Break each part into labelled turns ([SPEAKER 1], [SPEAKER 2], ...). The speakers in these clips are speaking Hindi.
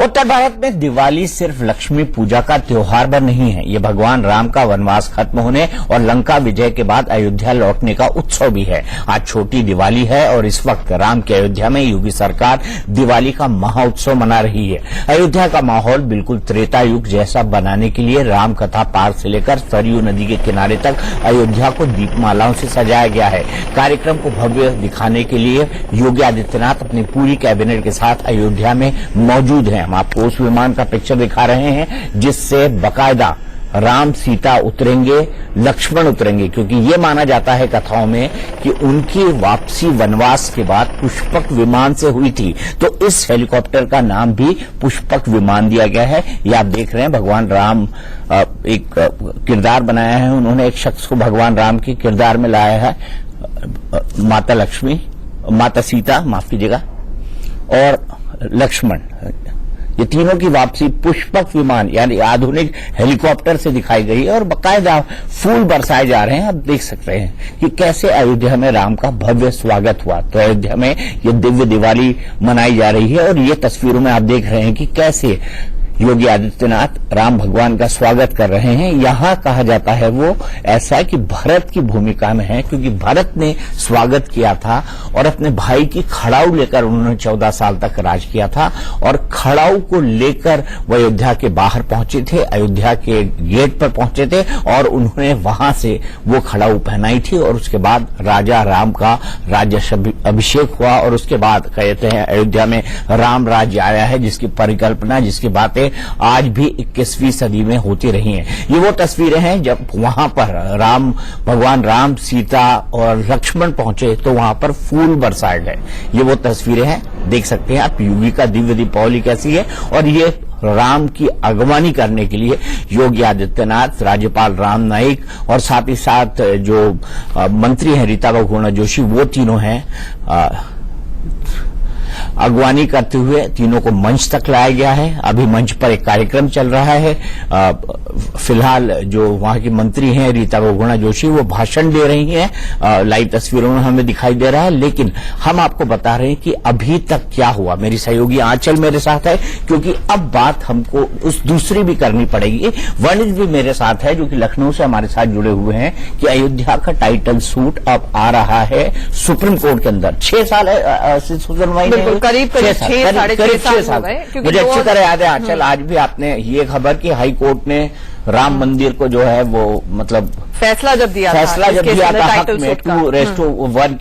[SPEAKER 1] उत्तर भारत में दिवाली सिर्फ लक्ष्मी पूजा का त्योहार पर नहीं है, ये भगवान राम का वनवास खत्म होने और लंका विजय के बाद अयोध्या लौटने का उत्सव भी है। आज छोटी दिवाली है और इस वक्त राम की अयोध्या में योगी सरकार दिवाली का महाउत्सव मना रही है। अयोध्या का माहौल बिल्कुल त्रेता युग जैसा बनाने के लिए राम कथा पार्क से लेकर सरयू नदी के किनारे तक अयोध्या को दीपमालाओं से सजाया गया है। कार्यक्रम को भव्य दिखाने के लिए योगी आदित्यनाथ अपनी पूरी कैबिनेट के साथ अयोध्या में मौजूद हैं। हम आपको उस विमान का पिक्चर दिखा रहे हैं जिससे बाकायदा राम सीता उतरेंगे, लक्ष्मण उतरेंगे, क्योंकि ये माना जाता है कथाओं में कि उनकी वापसी वनवास के बाद पुष्पक विमान से हुई थी। तो इस हेलीकॉप्टर का नाम भी पुष्पक विमान दिया गया है। ये आप देख रहे हैं भगवान राम एक किरदार बनाया है, उन्होंने एक शख्स को भगवान राम के किरदार में लाया है, माता लक्ष्मी, माता सीता माफ कीजिएगा, और लक्ष्मण, ये तीनों की वापसी पुष्पक विमान यानी आधुनिक हेलीकॉप्टर से दिखाई गई है और बाकायदा फूल बरसाए जा रहे हैं। आप देख सकते हैं कि कैसे अयोध्या में राम का भव्य स्वागत हुआ। तो अयोध्या में ये दिव्य दिवाली मनाई जा रही है और ये तस्वीरों में आप देख रहे हैं कि कैसे योगी आदित्यनाथ राम भगवान का स्वागत कर रहे हैं। यहां कहा जाता है वो ऐसा है कि भरत की भूमिका में है, क्योंकि भरत ने स्वागत किया था और अपने भाई की खड़ाऊ लेकर उन्होंने 14 साल तक राज किया था और खड़ाऊ को लेकर वो अयोध्या के बाहर पहुंचे थे, अयोध्या के गेट पर पहुंचे थे और उन्होंने वहां से वो खड़ाऊ पहनाई थी और उसके बाद राजा राम का राज्याभिषेक हुआ और उसके बाद कहते हैं अयोध्या में राम राज्य आया है, जिसकी परिकल्पना, जिसकी बातें आज भी 21वीं सदी में होती रही हैं। ये वो तस्वीरें हैं जब वहां पर भगवान राम, सीता और लक्ष्मण पहुंचे तो वहां पर फूल बरसाए गए। ये वो तस्वीरें हैं, देख सकते हैं आप योगी का दिव्य दीपावली कैसी है। और ये राम की अगवानी करने के लिए योगी आदित्यनाथ, राज्यपाल राम नाईक और साथ ही साथ जो मंत्री हैं रीता बहुगुणा जोशी, वो तीनों हैं, अगवानी करते हुए तीनों को मंच तक लाया गया है। अभी मंच पर एक कार्यक्रम चल रहा है। फिलहाल जो वहां की मंत्री हैं रीता बहुगुणा जोशी, वो भाषण दे रही हैं, लाइव तस्वीरों में हमें दिखाई दे रहा है। लेकिन हम आपको बता रहे हैं कि अभी तक क्या हुआ। मेरी सहयोगी आंचल मेरे साथ है, क्योंकि अब बात हमको उस दूसरी भी करनी पड़ेगी। वर्णित भी मेरे साथ है जो कि लखनऊ से हमारे साथ जुड़े हुए हैं कि अयोध्या का टाइटल सूट अब आ रहा है सुप्रीम कोर्ट के अंदर। 6 साल है,
[SPEAKER 2] करीब 6 साल
[SPEAKER 1] मुझे अच्छी तरह याद है आंचल। आज भी आपने ये खबर कि हाई कोर्ट ने राम मंदिर को जो है वो मतलब
[SPEAKER 2] फैसला जब दिया था
[SPEAKER 1] हक में 2:1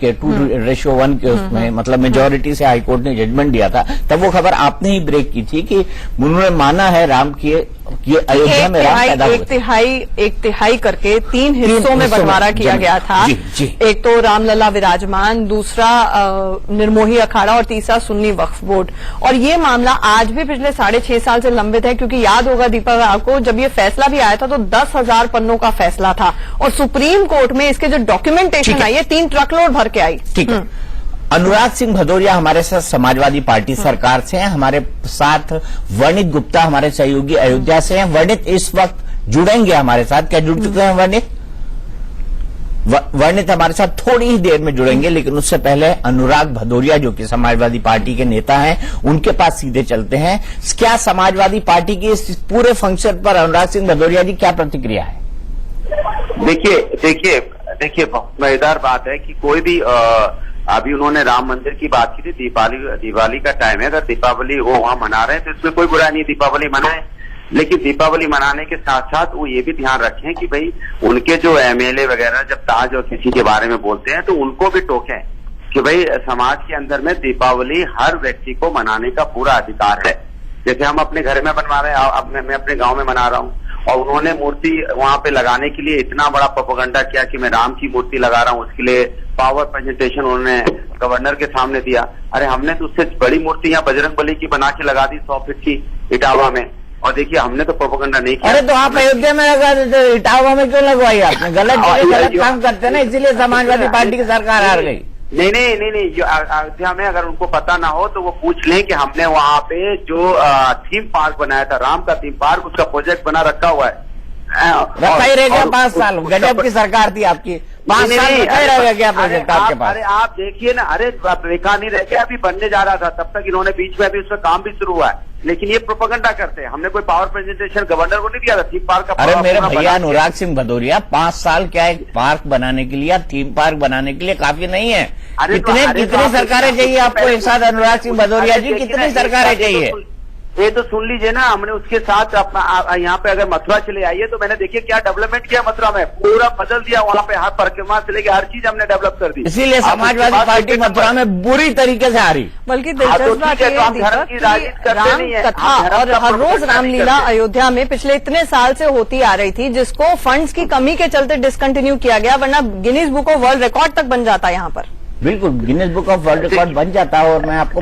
[SPEAKER 1] के उसमें मतलब मेजोरिटी से हाईकोर्ट ने जजमेंट दिया था, तब वो खबर आपने ही ब्रेक की थी कि उन्होंने माना है राम की ये अयोध्या में राम पैदा हुए।
[SPEAKER 2] एक तिहाई करके 3 हिस्सों में बंटवारा किया गया था।
[SPEAKER 1] जी।
[SPEAKER 2] एक तो रामलला विराजमान, दूसरा निर्मोही अखाड़ा और तीसरा सुन्नी वक्फ बोर्ड। और ये मामला आज भी पिछले 6.5 साल से लंबित है, क्योंकि याद होगा दीपक आपको, जब ये फैसला भी आया था तो 10,000 पन्नों का फैसला था और सुप्रीम कोर्ट में इसके जो डॉक्यूमेंटेशन आई है 3 ट्रकलोड भर के आई।
[SPEAKER 1] ठीक है। अनुराग सिंह भदौरिया हमारे साथ समाजवादी पार्टी सरकार से हैं, हमारे साथ वर्णित गुप्ता हमारे सहयोगी अयोध्या से हैं। वर्णित इस वक्त जुड़ेंगे हमारे साथ, क्या जुड़ चुके हैं वर्णित? वर्णित हमारे साथ थोड़ी ही देर में जुड़ेंगे, लेकिन उससे पहले अनुराग भदौरिया जो कि समाजवादी पार्टी के नेता हैं, उनके पास सीधे चलते हैं। क्या समाजवादी पार्टी की इस पूरे फंक्शन पर अनुराग सिंह भदौरिया जी क्या प्रतिक्रिया है?
[SPEAKER 3] देखिए बहुत मजेदार बात है कि कोई भी अभी उन्होंने राम मंदिर की बात की थी। दिवाली का टाइम है, अगर दीपावली वो वहां मना रहे हैं तो इसमें कोई बुरा नहीं, दीपावली मनाएं। लेकिन दीपावली मनाने के साथ साथ वो ये भी ध्यान रखें कि भाई उनके जो एमएलए वगैरह जब ताज और किसी के बारे में बोलते हैं तो उनको भी टोकें कि भाई समाज के अंदर में दीपावली हर व्यक्ति को मनाने का पूरा अधिकार है। जैसे हम अपने घर में बनवा रहे हैं, मैं अपने गांव में मना रहा हूँ, और उन्होंने मूर्ति वहां पे लगाने के लिए इतना बड़ा प्रोपेगेंडा किया कि मैं राम की मूर्ति लगा रहा हूँ, उसके लिए पावर प्रेजेंटेशन उन्होंने गवर्नर के सामने दिया। अरे हमने तो उससे बड़ी मूर्ति यहाँ बजरंगबली की बना के लगा दी 100 फीट की इटावा में, और देखिए हमने तो प्रोपेगेंडा नहीं किया।
[SPEAKER 1] अरे तो आप अयोध्या में लगा देते, इटावा में क्यों लगवाई आपने? गलत काम करते ना, इसीलिए समाजवादी पार्टी की सरकार हार गई।
[SPEAKER 3] नहीं, जो अयोध्या में अगर उनको पता ना हो तो वो पूछ लें कि हमने वहाँ पे जो थीम पार्क बनाया था, राम का थीम पार्क, उसका प्रोजेक्ट बना रखा हुआ है।
[SPEAKER 1] रखा ही रहेगा 5 साल। गजब की सरकार थी आपकी, 5 साल में रहेगा क्या प्रोजेक्ट आपके पास?
[SPEAKER 3] अरे आप देखिए ना, अरे रेखा नहीं रह गया, अभी बनने जा रहा था, तब तक इन्होंने बीच में अभी उसका काम भी शुरू हुआ है, लेकिन ये प्रोपेगेंडा करते हैं। हमने कोई पावर प्रेजेंटेशन गवर्नर को नहीं दिया था थीम पार्क का।
[SPEAKER 1] अरे मेरे भैया अनुराग सिंह भदौरिया, 5 साल क्या एक पार्क बनाने के लिए, थीम पार्क बनाने के लिए काफी नहीं है। कितनी सरकारें चाहिए आपको एक साथ? अनुराग सिंह भदौरिया जी, कितनी सरकारें चाहिए?
[SPEAKER 3] ये तो सुन लीजिए ना, हमने उसके साथ अपना यहाँ पे अगर मथुरा चले आइए तो मैंने देखिए क्या डेवलपमेंट किया मथुरा में, पूरा बदल दिया वहाँ पे, हर परिक्रमा से लेके हर चीज हमने डेवलप कर दी।
[SPEAKER 1] इसीलिए समाजवादी पार्टी मथुरा में बुरी तरीके से हारी।
[SPEAKER 2] बल्कि दिलचस्प बात यह है दीपक कि राम कथा और हर रोज रामलीला अयोध्या में पिछले इतने साल से होती आ रही थी, जिसको फंड्स की कमी के चलते डिसकंटिन्यू किया गया, वरना Guinness book of world record तक बन जाता यहाँ पर।
[SPEAKER 1] बिल्कुल Guinness book of world record बन जाता है। और मैं आपको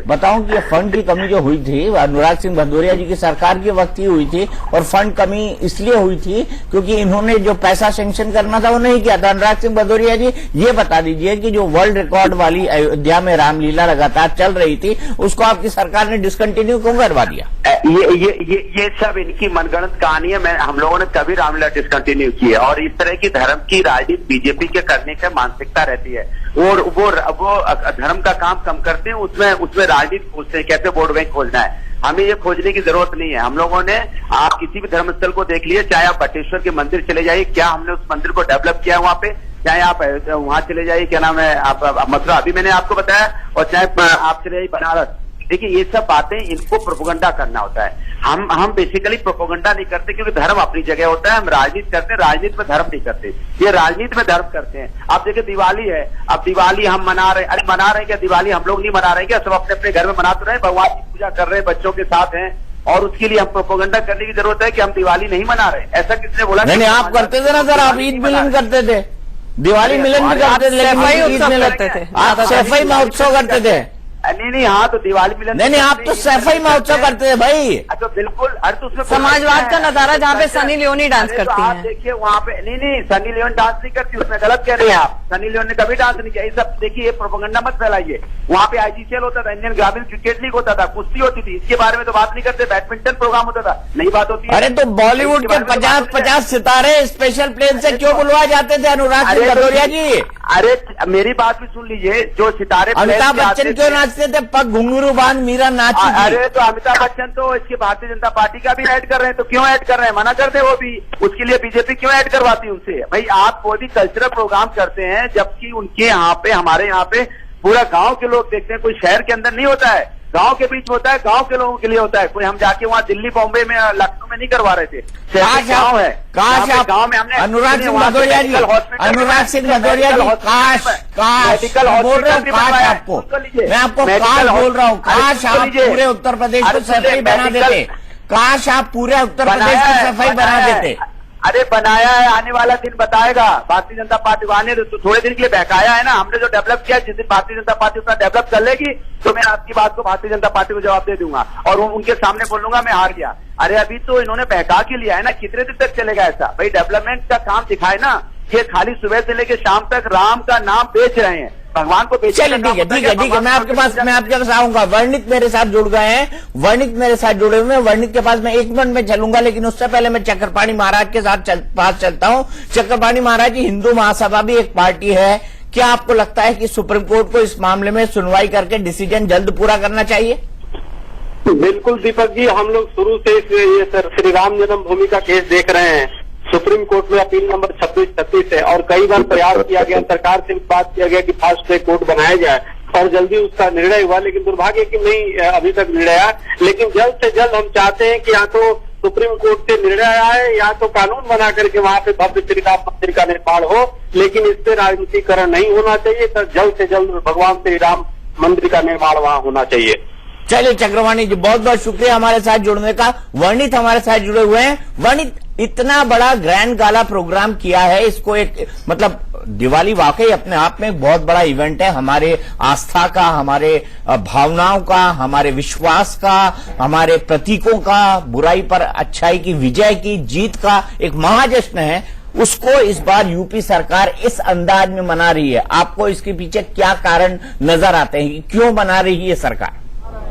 [SPEAKER 1] बताऊं कि ये फंड की कमी जो हुई थी अनुराग सिंह भदौरिया जी की सरकार के वक्त ही हुई थी, और फंड कमी इसलिए हुई थी क्योंकि इन्होंने जो पैसा सैंक्शन करना था वो नहीं किया था। अनुराग सिंह भदौरिया जी ये बता दीजिए कि जो वर्ल्ड रिकॉर्ड वाली अयोध्या में रामलीला लगातार चल रही थी, उसको आपकी सरकार ने डिसकंटिन्यू क्यों करवा दिया?
[SPEAKER 3] ये सब इनकी मनगढ़ंत कहानी है। हम लोगों ने कभी रामलीला डिसकंटिन्यू की है, और इस तरह की धर्म की राजनीति बीजेपी के करने की मानसिकता रहती है, और वो धर्म का काम कम करते हैं, उसमें राजनीति खोजते हैं, कैसे वोट बैंक खोजना है। हमें ये खोजने की जरूरत नहीं है। हम लोगों ने, आप किसी भी धर्मस्थल को देख लिए, चाहे आप बटेश्वर के मंदिर चले जाइए, क्या हमने उस मंदिर को डेवलप किया है वहाँ पे, चाहे आप वहाँ चले जाइए, क्या नाम है, आप मथुरा अभी मैंने आपको बताया, और चाहे आप चले जाइए बनारस। देखिए ये सब बातें, इनको प्रोपेगेंडा करना होता है। हम बेसिकली प्रोपेगेंडा नहीं करते, क्योंकि धर्म अपनी जगह होता है, हम राजनीति करते हैं, राजनीति में धर्म नहीं करते, ये राजनीति में धर्म करते हैं। आप देखिए दिवाली है, अब दिवाली हम मना रहे, अरे मना रहे हैं क्या दिवाली? हम लोग नहीं मना रहे हैं क्या? सब अपने अपने घर में मना तो रहे, भगवान की पूजा कर रहे हैं, बच्चों के साथ हैं, और उसके लिए हम प्रोपेगेंडा करने की जरूरत है कि हम दिवाली नहीं मना रहे? ऐसा किसने बोला?
[SPEAKER 1] नहीं, आप करते थे ना सर, आप ईद मिलन करते थे, दिवाली मिलन भी करते थे, लेकिन ईद मिलन करते थे, आप सफाई महोत्सव करते थे।
[SPEAKER 3] नहीं, हाँ तो दिवाली मिलन
[SPEAKER 1] नहीं, आप तो सफाई महोत्सव करते थे भाई।
[SPEAKER 3] अच्छा बिल्कुल, अरे तो उसमें
[SPEAKER 2] समाजवाद का नजारा जहाँ पे सनी लियोनी डांस करती
[SPEAKER 3] है। देखिए वहाँ पे नहीं, सनी लियोन डांस नहीं करती, उसमें गलत कह रहे हैं आप। सनी लियोन ने कभी डांस नहीं किया। ये सब देखिए, ये प्रोपेगेंडा मत फैलाइए। वहाँ पे IGCL होता था, इंडियन ग्रामीण क्रिकेट लीग होता था, कुश्ती होती थी, इसके बारे में तो बात नहीं करते। बैडमिंटन प्रोग्राम होता था, नहीं बात होती है।
[SPEAKER 1] अरे तो बॉलीवुड के 50 सितारे स्पेशल प्लेन से क्यों बुलवाए जाते थे अनुराग सिंह भदौरिया जी?
[SPEAKER 3] अरे मेरी बात भी सुन लीजिए, जो सितारे
[SPEAKER 1] अमिताभ बच्चन क्यों नाचते थे? पग घुंघरू बांध मीरा नाची।
[SPEAKER 3] अरे तो अमिताभ बच्चन तो इसके भारतीय जनता पार्टी का भी ऐड कर रहे हैं, तो क्यों ऐड कर रहे हैं? मना कर दे वो भी, उसके लिए बीजेपी क्यों ऐड करवाती है उनसे? भाई आप कोई भी कल्चरल प्रोग्राम करते हैं, जबकि उनके यहाँ पे, हमारे यहाँ पे पूरा गांव के लोग देखते हैं, कोई शहर के अंदर नहीं होता है, गांव के बीच होता है, गांव के लोगों के लिए होता है। कोई हम जाके वहाँ दिल्ली, बॉम्बे में, लखनऊ में नहीं करवा रहे थे। गाँव है, गाँव में हमने
[SPEAKER 1] अनुराग सिंह भदौरिया जी, अनुराग सिंह भदौरिया जी, काश बोल रहा हूँ, काश आपको, मैं आपको काश बोल रहा हूँ, काश आप पूरे उत्तर प्रदेश को सफाई बना देते, काश आप पूरे उत्तर प्रदेश की सफाई बना देते।
[SPEAKER 3] अरे बनाया है, आने वाला दिन बताएगा। भारतीय जनता पार्टी को आने तो थोड़े दिन के लिए बहकाया है ना हमने, जो डेवलप किया। जिस दिन भारतीय जनता पार्टी उतना डेवलप कर लेगी तो मैं आपकी बात को भारतीय जनता पार्टी को जवाब दे दूंगा, और उनके सामने बोलूंगा मैं हार गया। अरे अभी तो इन्होंने बहका के लिया है ना, कितने दिन तक चलेगा ऐसा? भाई डेवलपमेंट का काम दिखाए ना। ये खाली सुबह से लेकर शाम तक राम का नाम बेच रहे हैं, भगवान को बेच।
[SPEAKER 1] चलिए ठीक है, मैं आपके पास आऊंगा। वर्णित मेरे साथ जुड़ गए हैं, वर्णित मेरे साथ जुड़े हुए हैं। वर्णित के पास मैं 1 मिनट में चलूंगा, लेकिन उससे पहले मैं चक्रपाणी महाराज के साथ पास चलता हूं। चक्रपाणी महाराज जी, हिंदू महासभा भी एक पार्टी है, क्या आपको लगता है कि सुप्रीम कोर्ट को इस मामले में सुनवाई करके डिसीजन जल्द पूरा करना चाहिए?
[SPEAKER 4] बिल्कुल दीपक जी, हम लोग शुरू से ये श्री राम जन्मभूमि का केस देख रहे हैं। सुप्रीम कोर्ट में अपील नंबर 2636 है, और कई बार प्रयास किया गया, सरकार से बात किया गया कि फास्ट ट्रैक कोर्ट बनाया जाए, और जल्दी उसका निर्णय हुआ, लेकिन दुर्भाग्य कि नहीं अभी तक निर्णय आया। लेकिन जल्द से जल्द हम चाहते हैं कि या तो सुप्रीम कोर्ट से निर्णय आए, या तो कानून बना करके वहाँ पे भव्य श्री राम मंदिर का निर्माण हो, लेकिन इससे राजनीतिकरण नहीं होना चाहिए। तो जल्द से जल्द भगवान श्री राम मंदिर का निर्माण वहाँ होना चाहिए।
[SPEAKER 1] चलिए चक्रवाणी जी, बहुत बहुत शुक्रिया हमारे साथ जुड़ने का। वर्णित हमारे साथ जुड़े हुए हैं। वर्णित, इतना बड़ा ग्रैंड गाला प्रोग्राम किया है, इसको एक मतलब दिवाली वाकई अपने आप में एक बहुत बड़ा इवेंट है, हमारे आस्था का, हमारे भावनाओं का, हमारे विश्वास का, हमारे प्रतीकों का, बुराई पर अच्छाई की विजय की जीत का एक महाजश्न है। उसको इस बार यूपी सरकार इस अंदाज में मना रही है। आपको इसके पीछे क्या कारण नजर आते हैं, क्यों मना रही है सरकार?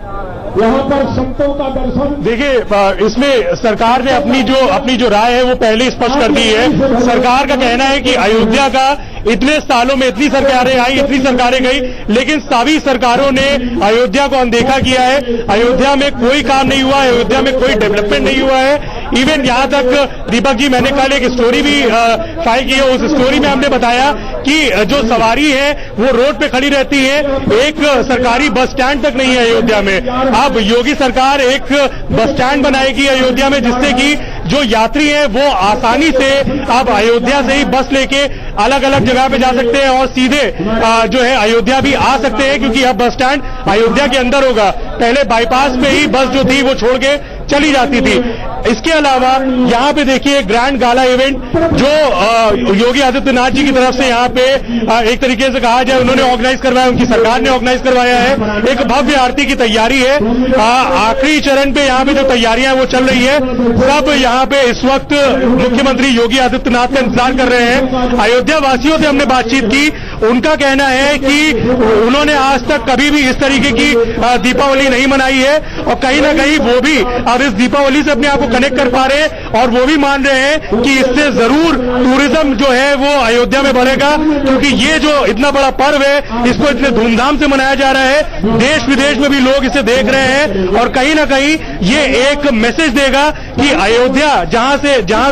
[SPEAKER 5] यहाँ पर संतों का दर्शन।
[SPEAKER 6] देखिए, इसमें सरकार ने अपनी जो राय है वो पहले स्पष्ट कर दी है। सरकार का कहना है कि अयोध्या का इतने सालों में इतनी सरकारें आई, इतनी सरकारें गई, लेकिन सभी सरकारों ने अयोध्या को अनदेखा किया है। अयोध्या में कोई काम नहीं हुआ, अयोध्या में कोई डेवलपमेंट नहीं हुआ है। इवन यहां तक दीपक जी, मैंने कल एक स्टोरी भी फाइल की है। उस स्टोरी में हमने बताया कि जो सवारी है वो रोड पे खड़ी रहती है, एक सरकारी बस स्टैंड तक नहीं है अयोध्या में। अब योगी सरकार एक बस स्टैंड बनाएगी अयोध्या में, जिससे कि जो यात्री हैं वो आसानी से अब अयोध्या से ही बस लेके अलग अलग जगह पे जा सकते हैं और सीधे जो है अयोध्या भी आ सकते हैं, क्योंकि अब बस स्टैंड अयोध्या के अंदर होगा। पहले बाईपास पे ही बस जो थी वो छोड़ के चली जाती थी। इसके अलावा यहाँ पे देखिए ग्रैंड गाला इवेंट जो योगी आदित्यनाथ जी की तरफ से यहाँ पे एक तरीके से कहा जाए उन्होंने ऑर्गेनाइज करवाया, उनकी सरकार ने ऑर्गेनाइज करवाया है। एक भव्य आरती की तैयारी है। आखिरी चरण पे यहाँ पे जो तैयारियां वो चल रही है। सब यहाँ पे इस वक्त मुख्यमंत्री योगी आदित्यनाथ का इंतजार कर रहे हैं। अयोध्या वासियों से हमने बातचीत की, उनका कहना है कि उन्होंने आज तक कभी भी इस तरीके की दीपावली नहीं मनाई है और कहीं ना कहीं वो भी अब इस दीपावली से अपने आप को कनेक्ट कर पा रहे हैं और वो भी मान रहे हैं कि इससे जरूर टूरिज्म जो है वो अयोध्या में बढ़ेगा, क्योंकि ये जो इतना बड़ा पर्व है इसको इतने धूमधाम से मनाया जा रहा है। देश विदेश में भी लोग इसे देख रहे हैं और कहीं ना कहीं ये एक मैसेज देगा कि अयोध्या जहां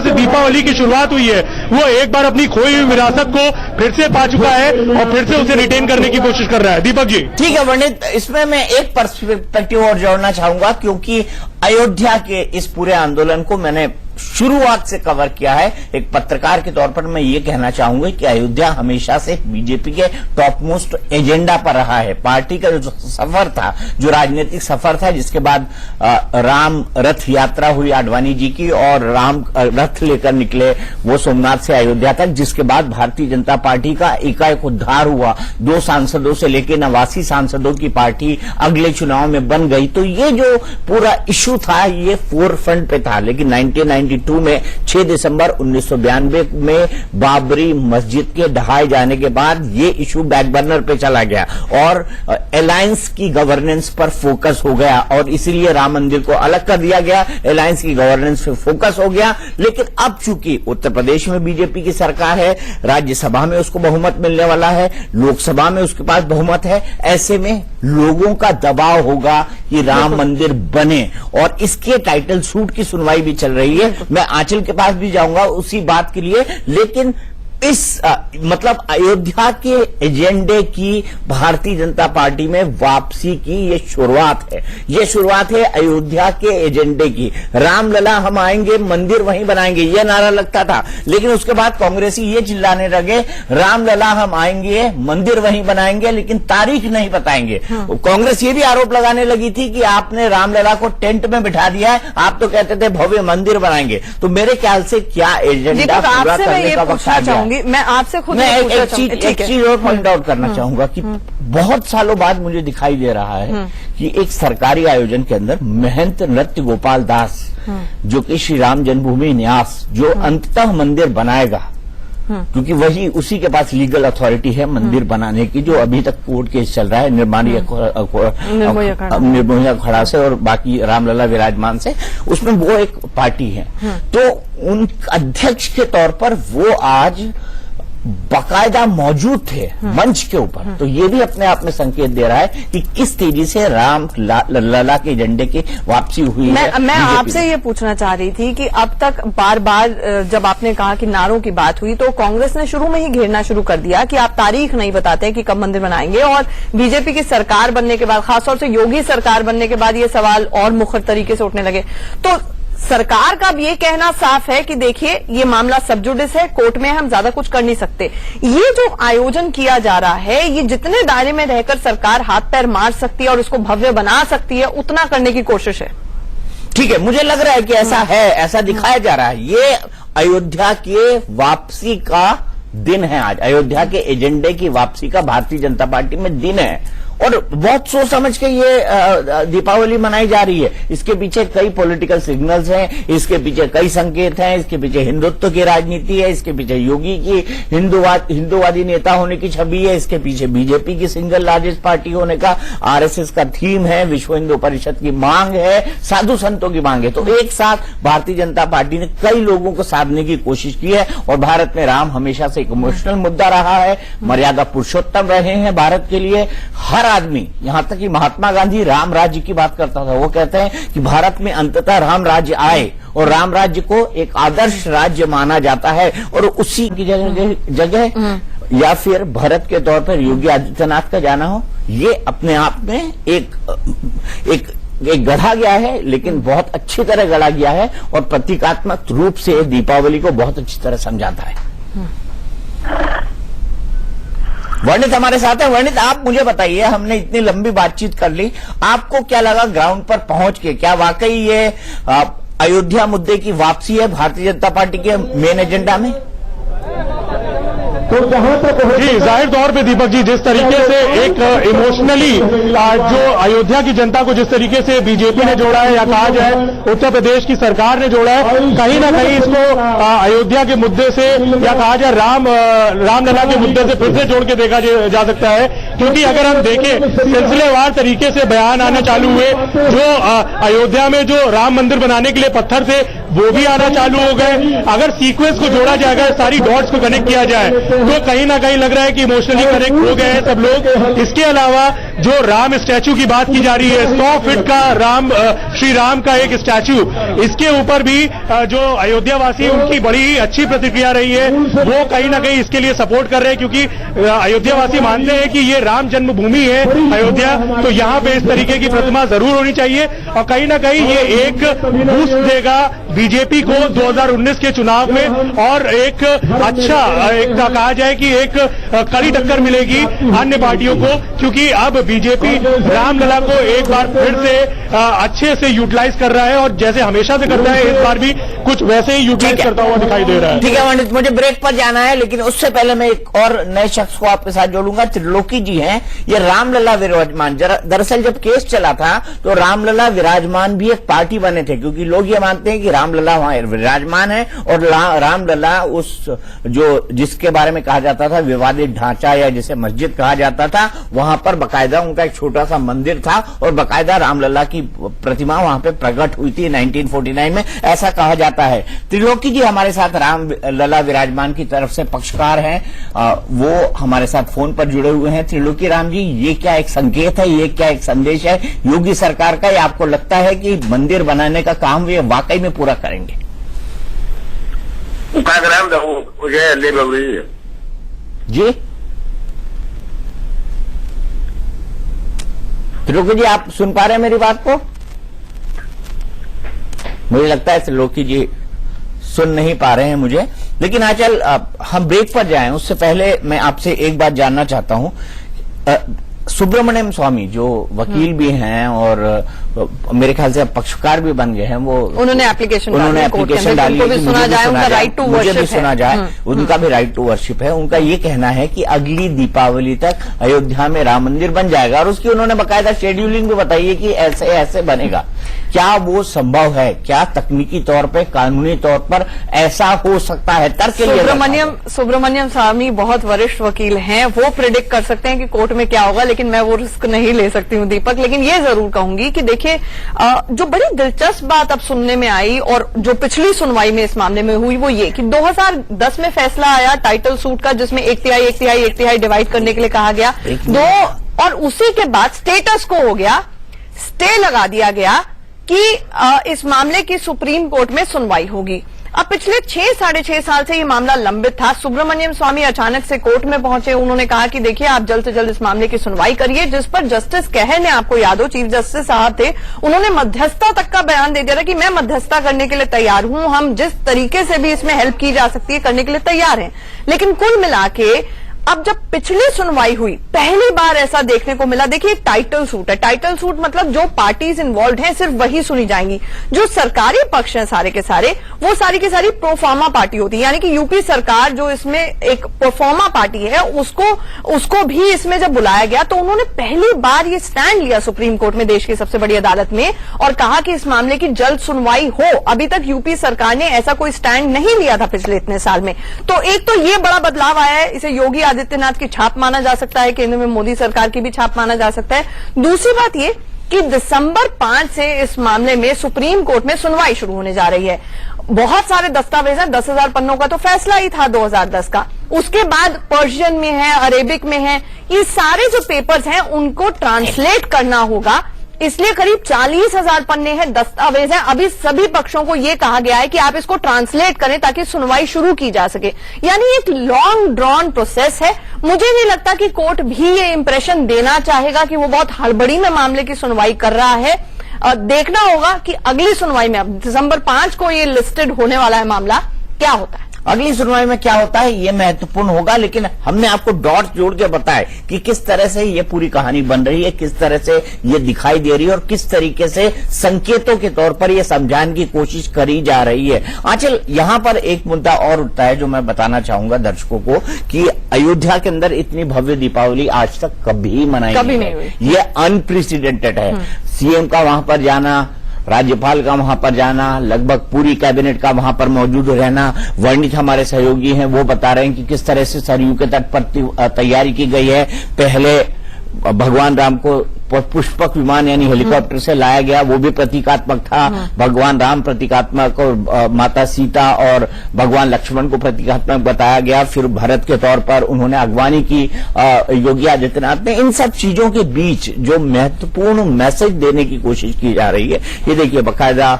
[SPEAKER 6] से दीपावली की शुरुआत हुई है वो एक बार अपनी खोई हुई विरासत को फिर से पा चुका है और फिर से उसे रिटेन करने की कोशिश कर रहा है। दीपक जी।
[SPEAKER 1] ठीक है वर्णित, इसमें मैं एक पर्सपेक्टिव और जोड़ना चाहूंगा, क्योंकि अयोध्या के इस पूरे आंदोलन को मैंने शुरुआत से कवर किया है। एक पत्रकार के तौर पर मैं ये कहना चाहूंगा कि अयोध्या हमेशा से बीजेपी के टॉप मोस्ट एजेंडा पर रहा है। पार्टी का जो सफर था, जो राजनीतिक सफर था, जिसके बाद राम रथ यात्रा हुई आडवाणी जी की और राम रथ लेकर निकले वो सोमनाथ से अयोध्या तक, जिसके बाद भारतीय जनता पार्टी का एकाएक उद्धार हुआ। 2 सांसदों से लेकर 89 सांसदों की पार्टी अगले चुनाव में बन गई। तो ये जो पूरा इश्यू था ये फोर फ्रंट पे था। लेकिन 1992 में 6 दिसंबर 1992 में बाबरी मस्जिद के ढहाए जाने के बाद ये इशू बैकबर्नर पे चला गया और अलायंस की गवर्नेंस पर फोकस हो गया और इसीलिए राम मंदिर को अलग कर दिया गया। अलायंस की गवर्नेंस पे फोकस हो गया। लेकिन अब चूंकि उत्तर प्रदेश में बीजेपी की सरकार है, राज्यसभा में उसको बहुमत मिलने वाला है, लोकसभा में उसके पास बहुमत है, ऐसे में लोगों का दबाव होगा कि राम मंदिर बने और इसके टाइटल सूट की सुनवाई भी चल रही है। मैं आंचल के पास भी जाऊंगा उसी बात के लिए। लेकिन इस मतलब अयोध्या के एजेंडे की भारतीय जनता पार्टी में वापसी की ये शुरुआत है। ये शुरुआत है अयोध्या के एजेंडे की। रामलला हम आएंगे, मंदिर वहीं बनाएंगे, ये नारा लगता था। लेकिन उसके बाद कांग्रेसी ये चिल्लाने लगे रामलला हम आएंगे, मंदिर वहीं बनाएंगे, लेकिन तारीख नहीं बताएंगे। कांग्रेस ये भी आरोप लगाने लगी थी कि आपने रामलला को टेंट में बिठा दिया है, आप तो कहते थे भव्य मंदिर बनाएंगे। तो मेरे ख्याल से क्या एजेंडा पूरा करने का वक्त आ गया।
[SPEAKER 2] मैं आपसे खुद
[SPEAKER 1] एक चीज और पॉइंट आउट करना चाहूंगा कि बहुत सालों बाद मुझे दिखाई दे रहा है कि एक सरकारी आयोजन के अंदर महंत नृत्य गोपाल दास, जो कि श्री राम जन्मभूमि न्यास, जो अंततः मंदिर बनाएगा, क्योंकि वही उसी के पास लीगल अथॉरिटी है मंदिर बनाने की, जो अभी तक कोर्ट केस चल रहा है निर्मोही अखाड़ा से और बाकी रामलला विराजमान से, उसमें वो एक पार्टी है। तो उन अध्यक्ष के तौर पर वो आज बाकायदा मौजूद थे मंच के ऊपर। तो ये भी अपने आप में संकेत दे रहा है कि किस तेजी से राम लला के एजेंडे की वापसी हुई है।
[SPEAKER 2] मैं आपसे ये पूछना चाह रही थी कि अब तक बार बार जब आपने कहा कि नारों की बात हुई तो कांग्रेस ने शुरू में ही घेरना शुरू कर दिया कि आप तारीख नहीं बताते हैं कि कब मंदिर बनाएंगे, और बीजेपी की सरकार बनने के बाद, खासतौर से योगी सरकार बनने के बाद ये सवाल और मुखर तरीके से उठने लगे। तो सरकार का अब ये कहना साफ है कि देखिए ये मामला सब जुडिस है, कोर्ट में हम ज्यादा कुछ कर नहीं सकते। ये जो आयोजन किया जा रहा है, ये जितने दायरे में रहकर सरकार हाथ पैर मार सकती है और उसको भव्य बना सकती है, उतना करने की कोशिश है।
[SPEAKER 1] ठीक है, मुझे लग रहा है कि ऐसा है, ऐसा दिखाया जा रहा है। ये अयोध्या के वापसी का दिन है आज, अयोध्या के एजेंडे की वापसी का भारतीय जनता पार्टी में दिन है। और बहुत सोच समझ के ये दीपावली मनाई जा रही है। इसके पीछे कई पॉलिटिकल सिग्नल्स हैं, इसके पीछे कई संकेत हैं, इसके पीछे हिंदुत्व की राजनीति है, इसके पीछे योगी की हिंदुवादी नेता होने की छवि है, इसके पीछे बीजेपी की सिंगल लार्जेस्ट पार्टी होने का, आरएसएस का थीम है, विश्व हिंदू परिषद की मांग है, साधु संतों की मांग है। तो एक साथ भारतीय जनता पार्टी ने कई लोगों को साधने की कोशिश की है और भारत में राम हमेशा से एक इमोशनल मुद्दा रहा है, मर्यादा पुरुषोत्तम रहे हैं भारत के लिए। हर आदमी, यहां तक कि महात्मा गांधी राम राज्य की बात करता था। वो कहते हैं कि भारत में अंततः राम राज्य आए और राम राज्य को एक आदर्श राज्य माना जाता है और उसी की जगह या फिर भारत के तौर पर योगी आदित्यनाथ का जाना हो, ये अपने आप में एक गढ़ा गया है, लेकिन बहुत अच्छी तरह गढ़ा गया है और प्रतीकात्मक रूप से दीपावली को बहुत अच्छी तरह समझाता है। वर्णित हमारे साथ है। वर्णित, आप मुझे बताइए, हमने इतनी लंबी बातचीत कर ली, आपको क्या लगा ग्राउंड पर पहुंच के? क्या वाकई ये अयोध्या मुद्दे की वापसी है भारतीय जनता पार्टी के मेन एजेंडा में?
[SPEAKER 5] तो जहां तक
[SPEAKER 6] जी, जाहिर तौर पे दीपक जी, जिस तरीके से एक इमोशनली जो अयोध्या की जनता को जिस तरीके से बीजेपी ने जोड़ा है या कहा जाए उत्तर प्रदेश की सरकार ने जोड़ा है, कहीं ना कहीं इसको अयोध्या के मुद्दे से या कहा जाए रामलला के मुद्दे से फिर से जोड़ के देखा जा सकता है। क्योंकि अगर हम देखें, सिलसिलेवार तरीके से बयान आने चालू हुए, जो अयोध्या में जो राम मंदिर बनाने के लिए पत्थर थे वो भी आना चालू हो गए। अगर सीक्वेंस को जोड़ा जाएगा, सारी डॉट्स को कनेक्ट किया जाए, तो कहीं ना कहीं लग रहा है कि इमोशनली कनेक्ट हो गए हैं सब लोग। इसके अलावा जो राम स्टैचू की बात की जा रही है, 100 फीट का श्री राम का एक स्टैचू, इसके ऊपर भी जो अयोध्या वासी उनकी बड़ी अच्छी प्रतिक्रिया रही है, वो कहीं ना कहीं इसके लिए सपोर्ट कर रहे हैं। क्योंकि अयोध्या वासी मानते हैं कि ये राम जन्मभूमि है अयोध्या, तो यहाँ पे इस तरीके की प्रतिमा जरूर होनी चाहिए और कहीं ना कहीं ये एक बूस्ट देगा बीजेपी को 2019 के चुनाव में और एक अच्छा कहा जाए कि एक कड़ी टक्कर मिलेगी अन्य पार्टियों को। क्योंकि अब बीजेपी रामलला को एक बार फिर से अच्छे से यूटिलाइज कर रहा है और जैसे हमेशा से करता है, इस बार भी कुछ वैसे ही यूटिलाइज करता हुआ दिखाई दे रहा है।
[SPEAKER 1] ठीक है पंडित, मुझे ब्रेक पर जाना है, लेकिन उससे पहले मैं एक और नए शख्स को आपके साथ जोड़ूंगा। त्रिलोकी जी हैं, ये रामलला विराजमान। दरअसल जब केस चला था तो रामलला विराजमान भी एक पार्टी बने थे, क्योंकि लोग ये मानते हैं कि रामलला वहां विराजमान है और रामलला उस जो जिसके बारे में कहा जाता था विवादित ढांचा या जिसे मस्जिद कहा जाता था, वहां पर बकायदा उनका एक छोटा सा मंदिर था और बकायदा रामलला की प्रतिमा वहां पे प्रकट हुई थी 1949 में, ऐसा कहा जाता है। त्रिलोकी जी हमारे साथ रामलला विराजमान की तरफ से पक्षकार हैं, वो हमारे साथ फोन पर जुड़े हुए हैं। त्रिलोकी राम जी, ये क्या एक संकेत है, ये क्या एक संदेश है योगी सरकार का, या आपको लगता है कि मंदिर बनाने का काम ये वाकई में पूरा करेंगे? जी त्रिलोकी जी, आप सुन पा रहे हैं मेरी बात को? मुझे लगता है त्रिलोकी जी सुन नहीं पा रहे हैं मुझे, लेकिन आजकल हम ब्रेक पर जाएं उससे पहले मैं आपसे एक बात जानना चाहता हूं। सुब्रमण्यम स्वामी जो वकील भी हैं और मेरे ख्याल से अब पक्षकार भी बन गए हैं, वो उन्होंने एप्लीकेशन डाली है कि सुना जाए, उनका राइट टू वर्शिप सुना जाए, उनका भी राइट टू वर्शिप है। उनका ये कहना है कि अगली दीपावली तक अयोध्या में राम मंदिर बन जाएगा और उसकी उन्होंने बाकायदा शेड्यूलिंग भी बताई है कि ऐसे ऐसे बनेगा। क्या वो संभव है? क्या तकनीकी तौर पर, कानूनी तौर पर ऐसा हो सकता है? तर्क के लिए
[SPEAKER 2] सुब्रमण्यम स्वामी बहुत वरिष्ठ वकील हैं, वो प्रिडिक्ट कर सकते हैं कि कोर्ट में क्या होगा, लेकिन मैं वो रिस्क नहीं ले सकती हूं दीपक। लेकिन ये जरूर कहूंगी कि देखिए, जो बड़ी दिलचस्प बात अब सुनने में आई और जो पिछली सुनवाई में इस मामले में हुई वो ये कि 2010 में फैसला आया टाइटल सूट का, जिसमें एक तिहाई डिवाइड करने के लिए कहा गया और उसी के बाद स्टेटस को हो गया, स्टे लगा दिया गया कि इस मामले की सुप्रीम कोर्ट में सुनवाई होगी। अब पिछले 6-6.5 साल से ये मामला लंबित था। सुब्रमण्यम स्वामी अचानक से कोर्ट में पहुंचे, उन्होंने कहा कि देखिए आप जल्द से जल्द इस मामले की सुनवाई करिए, जिस पर जस्टिस कहर ने, आपको याद हो चीफ जस्टिस साहब थे, उन्होंने मध्यस्थता तक का बयान दे दिया था कि मैं मध्यस्थता करने के लिए तैयार हूं, हम जिस तरीके से भी इसमें हेल्प की जा सकती है करने के लिए तैयार हैं। लेकिन कुल मिला के अब जब पिछली सुनवाई हुई पहली बार ऐसा देखने को मिला। देखिए टाइटल सूट है, टाइटल सूट मतलब जो पार्टीज इन्वॉल्व हैं सिर्फ वही सुनी जाएंगी। जो सरकारी पक्ष है सारे के सारे, वो सारी की सारी प्रोफार्मा पार्टी होती है, यानी कि यूपी सरकार जो इसमें एक प्रोफार्मा पार्टी है उसको भी इसमें जब बुलाया गया तो उन्होंने पहली बार ये स्टैंड लिया सुप्रीम कोर्ट में, देश की सबसे बड़ी अदालत में, और कहा कि इस मामले की जल्द सुनवाई हो। अभी तक यूपी सरकार ने ऐसा कोई स्टैंड नहीं लिया था पिछले इतने साल में। तो एक तो ये बड़ा बदलाव आया है, इसे योगी आदित्यनाथ की छाप माना जा सकता है, केंद्र में मोदी सरकार की भी छाप माना जा सकता है। दूसरी बात ये कि दिसंबर 5 से इस मामले में सुप्रीम कोर्ट में सुनवाई शुरू होने जा रही है। बहुत सारे दस्तावेज हैं, 10,000 पन्नों का तो फैसला ही था 2010 का, उसके बाद पर्शियन में है, अरेबिक में है, ये सारे जो पेपर्स हैं उनको ट्रांसलेट करना होगा, इसलिए करीब 40,000 पन्ने हैं, दस्तावेज हैं। अभी सभी पक्षों को यह कहा गया है कि आप इसको ट्रांसलेट करें ताकि सुनवाई शुरू की जा सके, यानी एक लॉन्ग ड्रॉन प्रोसेस है। मुझे नहीं लगता कि कोर्ट भी ये इंप्रेशन देना चाहेगा कि वो बहुत हड़बड़ी में मामले की सुनवाई कर रहा है। देखना होगा कि अगली सुनवाई में, अब दिसंबर 5 को ये लिस्टेड होने वाला है मामला, क्या होता है
[SPEAKER 1] अगली सुनवाई में, क्या होता है ये महत्वपूर्ण होगा। लेकिन हमने आपको डॉट्स जोड़ के बताया कि किस तरह से ये पूरी कहानी बन रही है, किस तरह से ये दिखाई दे रही है और किस तरीके से संकेतों के तौर पर ये समझाने की कोशिश करी जा रही है। आंचल, यहां पर एक मुद्दा और उठता है जो मैं बताना चाहूंगा दर्शकों को कि अयोध्या के अंदर इतनी भव्य दीपावली आज तक कभी मनाई नहीं हुई। ये अनप्रेसिडेंटेड है। सीएम का वहां पर जाना, राज्यपाल का वहां पर जाना, लगभग पूरी कैबिनेट का वहां पर मौजूद रहना। वर्णित हमारे सहयोगी हैं, वो बता रहे हैं कि किस तरह से सरयू के तट पर तैयारी की गई है। पहले भगवान राम को पुष्पक विमान यानी हेलीकॉप्टर से लाया गया, वो भी प्रतीकात्मक था। भगवान राम प्रतीकात्मक और माता सीता और भगवान लक्ष्मण को प्रतीकात्मक बताया गया। फिर भरत के तौर पर उन्होंने अगवानी की योगी आदित्यनाथ ने। इन सब चीजों के बीच जो महत्वपूर्ण मैसेज देने की कोशिश की जा रही है, ये देखिए बाकायदा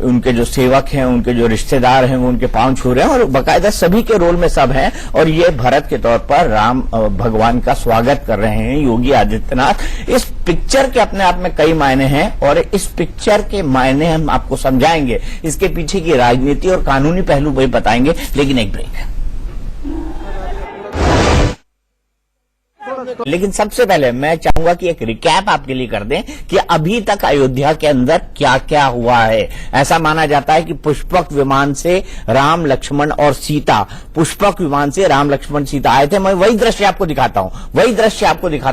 [SPEAKER 1] उनके जो सेवक हैं, उनके जो रिश्तेदार हैं, वो उनके पांव छू रहे हैं और बाकायदा सभी के रोल में सब हैं। और ये भरत के तौर पर राम भगवान का स्वागत कर रहे हैं योगी आदित्यनाथ। इस पिक्चर के अपने आप में कई मायने हैं और इस पिक्चर के मायने हम आपको समझाएंगे, इसके पीछे की राजनीति और कानूनी पहलू भी बताएंगे। लेकिन एक ब्रेक है। लेकिन सबसे पहले मैं चाहूंगा कि एक रिकैप आपके लिए कर दें कि अभी तक अयोध्या के अंदर क्या क्या हुआ है। ऐसा माना जाता है कि पुष्पक विमान से राम लक्ष्मण और सीता, पुष्पक विमान से राम लक्ष्मण सीता आए थे। मैं वही दृश्य आपको दिखाता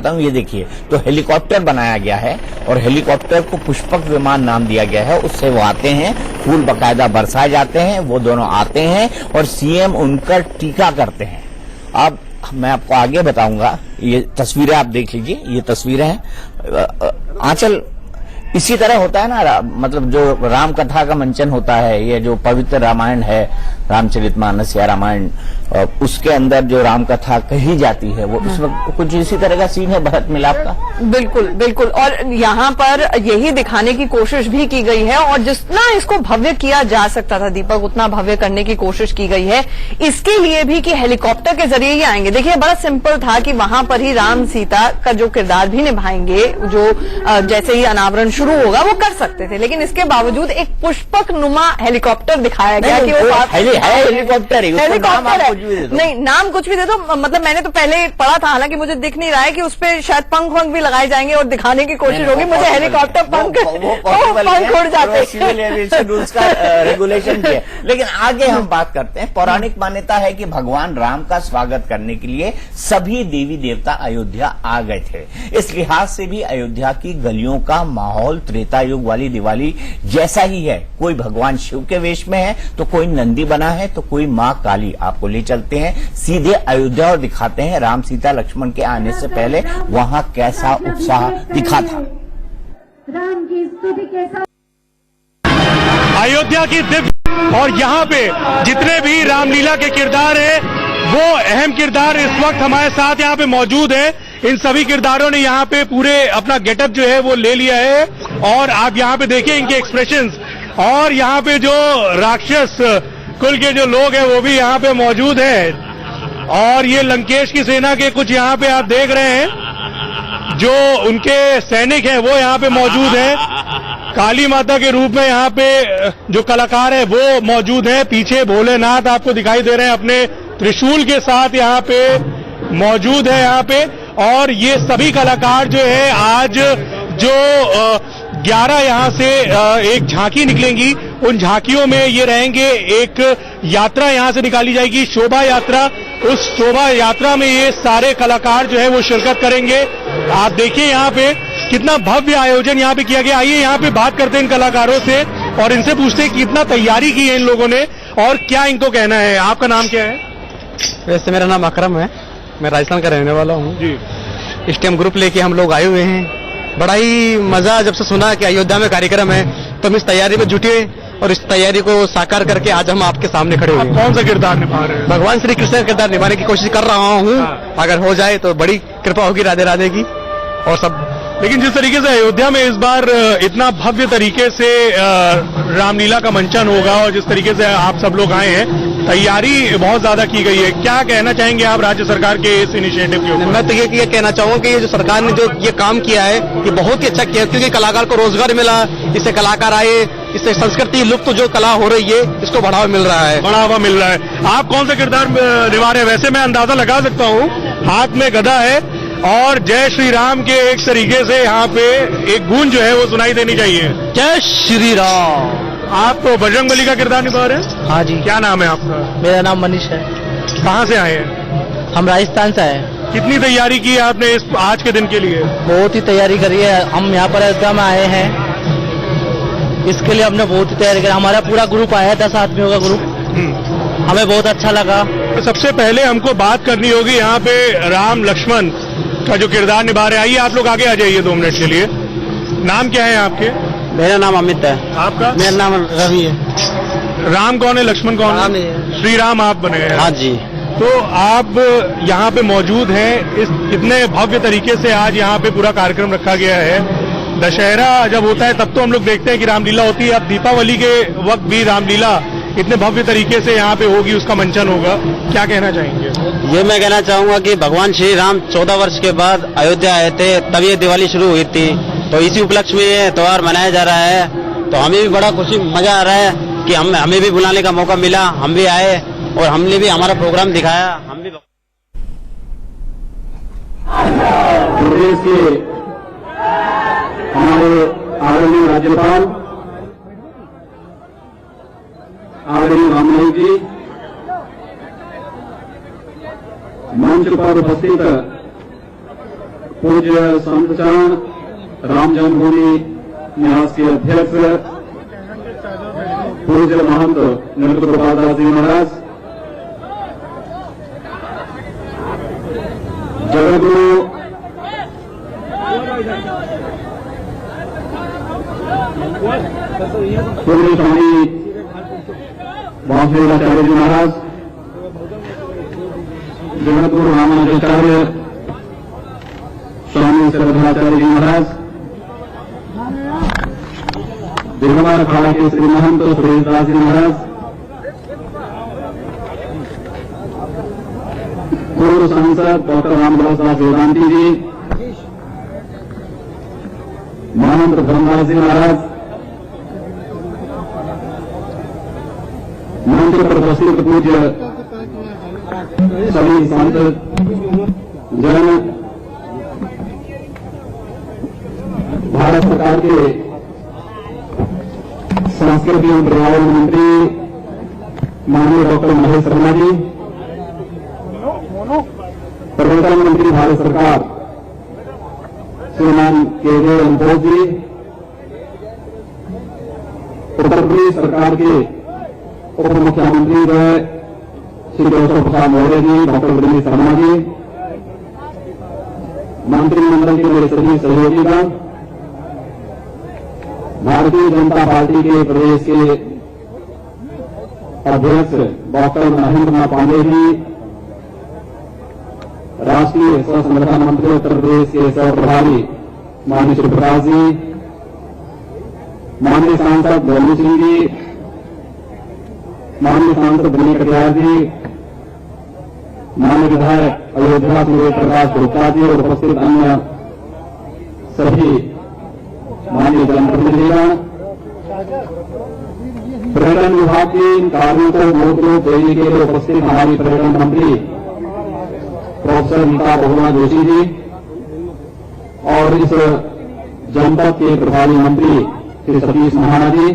[SPEAKER 1] हूं, ये देखिए। तो हेलीकॉप्टर बनाया गया है और हेलीकॉप्टर को पुष्पक विमान नाम दिया गया है। उससे वो आते हैं, फूल बाकायदा बरसाए जाते हैं, वो दोनों आते हैं और सीएम उनका टीका करते हैं। अब मैं आपको आगे बताऊंगा, ये तस्वीरें आप देख लीजिए, ये तस्वीरें हैं। आंचल, इसी तरह होता है ना, मतलब जो राम कथा का मंचन होता है, ये जो पवित्र रामायण है, रामचरितमानस या रामायण, उसके अंदर जो राम कथा कही जाती है, वो इस वक्त कुछ इसी तरह का सीन है भरत मिलाप का।
[SPEAKER 2] बिल्कुल बिल्कुल, और यहाँ पर यही दिखाने की कोशिश भी की गई है और जितना इसको भव्य किया जा सकता था दीपक, उतना भव्य करने की कोशिश की गई है। इसके लिए भी कि हेलीकॉप्टर के जरिए ही आएंगे। देखिए बड़ा सिंपल था कि वहां पर ही राम सीता का जो किरदार भी निभाएंगे, जो जैसे ही अनावरण शुरू होगा वो कर सकते थे, लेकिन इसके बावजूद एक पुष्पक नुमा हेलीकॉप्टर दिखाया गया कि वो
[SPEAKER 1] हेलीकॉप्टर
[SPEAKER 2] है। नहीं, नाम कुछ भी दे दो, मतलब मैंने तो पहले पढ़ा था, हालांकि मुझे दिख नहीं रहा है कि उस पर शायद पंख वंख भी लगाए जाएंगे और दिखाने की कोशिश होगी। मुझे हेलीकॉप्टर पंख उड़ जाते
[SPEAKER 1] सिविल एविएशन रूल्स का रेगुलेशन किया। लेकिन आगे हम बात करते हैं। पौराणिक मान्यता है कि भगवान राम का स्वागत करने के लिए सभी देवी देवता अयोध्या आ गए थे। इस लिहाज से भी अयोध्या की गलियों का माहौल त्रेता युग वाली दिवाली जैसा ही है। कोई भगवान शिव के वेश में है तो कोई नंदी बना है तो कोई मां काली। आपको ले चलते हैं सीधे अयोध्या और दिखाते हैं राम सीता लक्ष्मण के आने से पहले वहां कैसा उत्साह दिखा था।
[SPEAKER 5] राम की स्तुति के साथ
[SPEAKER 6] अयोध्या की दिव्य और यहाँ पे जितने भी रामलीला के किरदार हैं, वो अहम किरदार इस वक्त हमारे साथ यहाँ पे मौजूद हैं। इन सभी किरदारों ने यहाँ पे पूरे अपना गेटअप जो है वो ले लिया है और आप यहाँ पे देखिए इनके एक्सप्रेशंस। और यहाँ पे जो राक्षस कुल के जो लोग हैं वो भी यहाँ पे मौजूद हैं और ये लंकेश की सेना के कुछ यहाँ पे आप देख रहे हैं जो उनके सैनिक हैं वो यहाँ पे मौजूद हैं। काली माता के रूप में यहाँ पे जो कलाकार है वो मौजूद हैं। पीछे भोलेनाथ आपको दिखाई दे रहे हैं अपने त्रिशूल के साथ यहाँ पे मौजूद है यहाँ पे। और ये सभी कलाकार जो है आज जो 11 यहाँ से एक झांकी निकलेंगी, उन झांकियों में ये रहेंगे। एक यात्रा यहाँ से निकाली जाएगी, शोभा यात्रा। उस शोभा यात्रा में ये सारे कलाकार जो है वो शिरकत करेंगे। आप देखिए यहाँ पे कितना भव्य आयोजन यहाँ पे किया गया। आइए यहाँ पे बात करते हैं इन कलाकारों से और इनसे पूछते हैं कितना तैयारी की है इन लोगों ने और क्या इनको कहना है। आपका नाम क्या है?
[SPEAKER 7] वैसे मेरा नाम अकरम है, मैं राजस्थान का रहने वाला हूँ
[SPEAKER 6] जी।
[SPEAKER 7] इस टाइम ग्रुप लेके हम लोग आए हुए हैं। बड़ा ही मजा जब से सुना कि अयोध्या में कार्यक्रम है तो हम इस तैयारी में जुटे और इस तैयारी को साकार करके आज हम आपके सामने खड़े हुए हैं।
[SPEAKER 6] कौन सा किरदार निभा रहे हैं?
[SPEAKER 7] भगवान श्री कृष्ण का किरदार निभाने की कोशिश कर रहा हूँ। अगर हो जाए तो बड़ी कृपा होगी राधे राधे की। और सब
[SPEAKER 6] लेकिन जिस तरीके से अयोध्या में इस बार इतना भव्य तरीके से रामलीला का मंचन होगा और जिस तरीके से आप सब लोग आए हैं, तैयारी बहुत ज्यादा की गई है। क्या कहना चाहेंगे आप राज्य सरकार के इस इनिशिएटिव के ऊपर?
[SPEAKER 7] मैं तो ये कहना चाहूंगा कि ये जो सरकार ने जो ये काम किया है ये बहुत ही अच्छा किया है, क्योंकि कलाकार को रोजगार मिला, इससे कलाकार आए, इससे संस्कृति लुप्त जो कला हो रही है इसको बढ़ावा मिल रहा है।
[SPEAKER 6] बढ़ावा मिल रहा है। आप कौन सा किरदार निभा रहे हैं? वैसे मैं अंदाजा लगा सकता हूँ, हाथ में गदा है और जय श्री राम के एक तरीके से यहाँ पे एक गूंज जो है वो सुनाई देनी चाहिए।
[SPEAKER 7] जय श्री राम।
[SPEAKER 6] आप तो बजरंगबली का किरदार निभा रहे हैं?
[SPEAKER 7] हाँ जी।
[SPEAKER 6] क्या नाम है आपका?
[SPEAKER 7] मेरा नाम मनीष है।
[SPEAKER 6] कहाँ से आए हैं?
[SPEAKER 7] हम राजस्थान से आए।
[SPEAKER 6] कितनी तैयारी की है आपने इस आज के दिन के लिए?
[SPEAKER 7] बहुत ही तैयारी करी है। हम यहाँ पर अयोध्या में आए हैं, इसके लिए हमने बहुत ही तैयारी करी। हमारा पूरा ग्रुप आया, 10 आदमियों का ग्रुप। हमें बहुत अच्छा लगा।
[SPEAKER 6] सबसे पहले हमको बात करनी होगी यहाँ पे राम लक्ष्मण का जो किरदार निभा रहे हैं। आइए आप लोग आगे आ जाइए 2 मिनट के लिए। नाम क्या है आपके?
[SPEAKER 7] मेरा नाम अमित है।
[SPEAKER 6] आपका?
[SPEAKER 7] मेरा नाम रवि है।
[SPEAKER 6] राम कौन है, लक्ष्मण कौन है? श्री राम आप बने हैं।
[SPEAKER 7] हाँ जी।
[SPEAKER 6] तो आप यहाँ पे मौजूद हैं, इस इतने भव्य तरीके से आज यहाँ पे पूरा कार्यक्रम रखा गया है। दशहरा जब होता है तब तो हम लोग देखते हैं कि रामलीला होती है, अब दीपावली के वक्त भी रामलीला इतने भव्य तरीके से यहाँ पे होगी, उसका मंचन होगा। क्या कहना चाहेंगे?
[SPEAKER 7] ये मैं कहना चाहूंगा कि भगवान श्री राम 14 वर्ष के बाद अयोध्या आए थे, तब ये दिवाली शुरू हुई थी, तो इसी उपलक्ष्य में ये त्योहार मनाया जा रहा है। तो हमें भी बड़ा खुशी मजा आ रहा है कि हमें भी बुलाने का मौका मिला, हम भी आए और हमने भी हमारा प्रोग्राम दिखाया। हम भी
[SPEAKER 4] प्रदेश के हमारे आदरणीय राज्यपाल आदरणीय रामनाथ जी, मंच पर उपस्थित पूज्य संतचरण राम जन्मभूमि न्यास के अध्यक्ष पूज्य महंत नरेंद्र प्रसाद दास जी महाराज, जगतगुरु पूज्य स्वामी वासुदेवाचार्य जी महाराज, जगतगुरु रामानुजाचार्य स्वामी श्रद्धाचार्य जी महाराज, दिगंबर अखाड़ा के श्री महंत सुरेश दास जी महाराज, पूर्व सांसद डॉक्टर रामदास दास वेदांती जी, महंत धर्मदास जी महाराज, मंच पर उपस्थित पूज्य सभी संत जन, भारत सरकार के संस्कृति एवं पर्यावरण मंत्री माननीय डॉक्टर महेश शर्मा जी, पर्यटन मंत्री भारत सरकार श्रीमान के अंतोज जी, उत्तर प्रदेश सरकार के उप मुख्यमंत्री रहे श्री केशव प्रसाद मौर्य जी, डॉक्टर वीरेंद्र शर्मा जी, मंत्रिमंडल के मेरे सभी सहयोगीगण, भारतीय जनता पार्टी के प्रदेश के अध्यक्ष डॉक्टर महेंद्र नाथ पांडे जी, राष्ट्रीय सह संगठन मंत्री उत्तर प्रदेश के सह प्रभारी माननीय श्री प्रकाश जी, माननीय सांसद गोलू सिंह जी, माननीय सांसद दिलीप कटियार जी, माननीय विधायक अयोध्या सूर्य प्रकाश गुप्ता जी और उपस्थित अन्य सभी माननीय जनप्रतिनिधिगण, पर्यटन विभाग के इन कार्यों को मूर्त रूप देने के लिए उपस्थित हमारी पर्यटन मंत्री
[SPEAKER 8] प्रोफेसर नीता बहुगुणा जोशी जी और इस जनपद के प्रभारी मंत्री श्री सतीश महाना जी,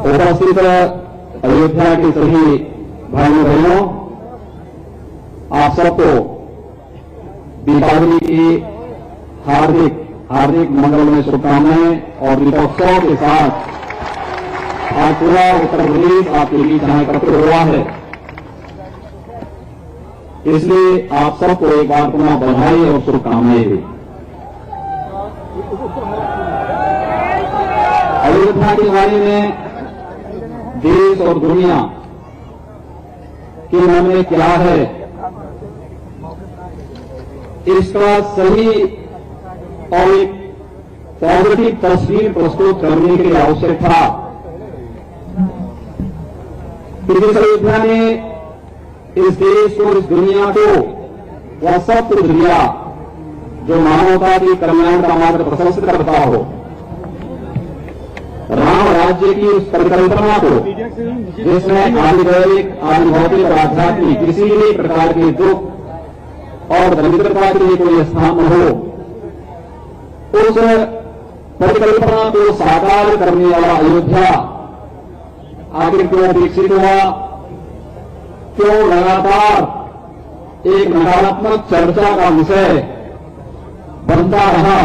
[SPEAKER 8] उपस्थित अयोध्या के सभी भाइयों बहनों, आप सबको दीपावली की हार्दिक हार्दिक मंगलमय शुभकामनाएं। और दीपोत्सव के साथ आज पूरा उत्तर प्रदेश आपके बीच यहाँ एकत्र हुआ है, इसलिए आप सबको एक बार पुनः बधाई और शुभकामनाएं दी। अयोध्या के बारे में देश और दुनिया के मन में क्या है, इसका सही और एक पॉजिटिव तस्वीर प्रस्तुत करने के लिए आवश्यक था कि जिस अयोध्या ने इस देश को, इस दुनिया को वह सब कुछ दिया जो मानवता के कल्याण का मार्ग प्रशस्त करता हो। राम राज्य की उस परिकल्पना को जिसमें आधिदैविक, आधिभौतिक और आध्यात्मिक किसी भी प्रकार के दुख और दरिद्रता के लिए कोई स्थान न हो, उस परिकल्पना को साकार करने वाला अयोध्या आखिर क्यों विकसित हुआ, क्यों लगातार एक नकारात्मक चर्चा का विषय बनता रहा।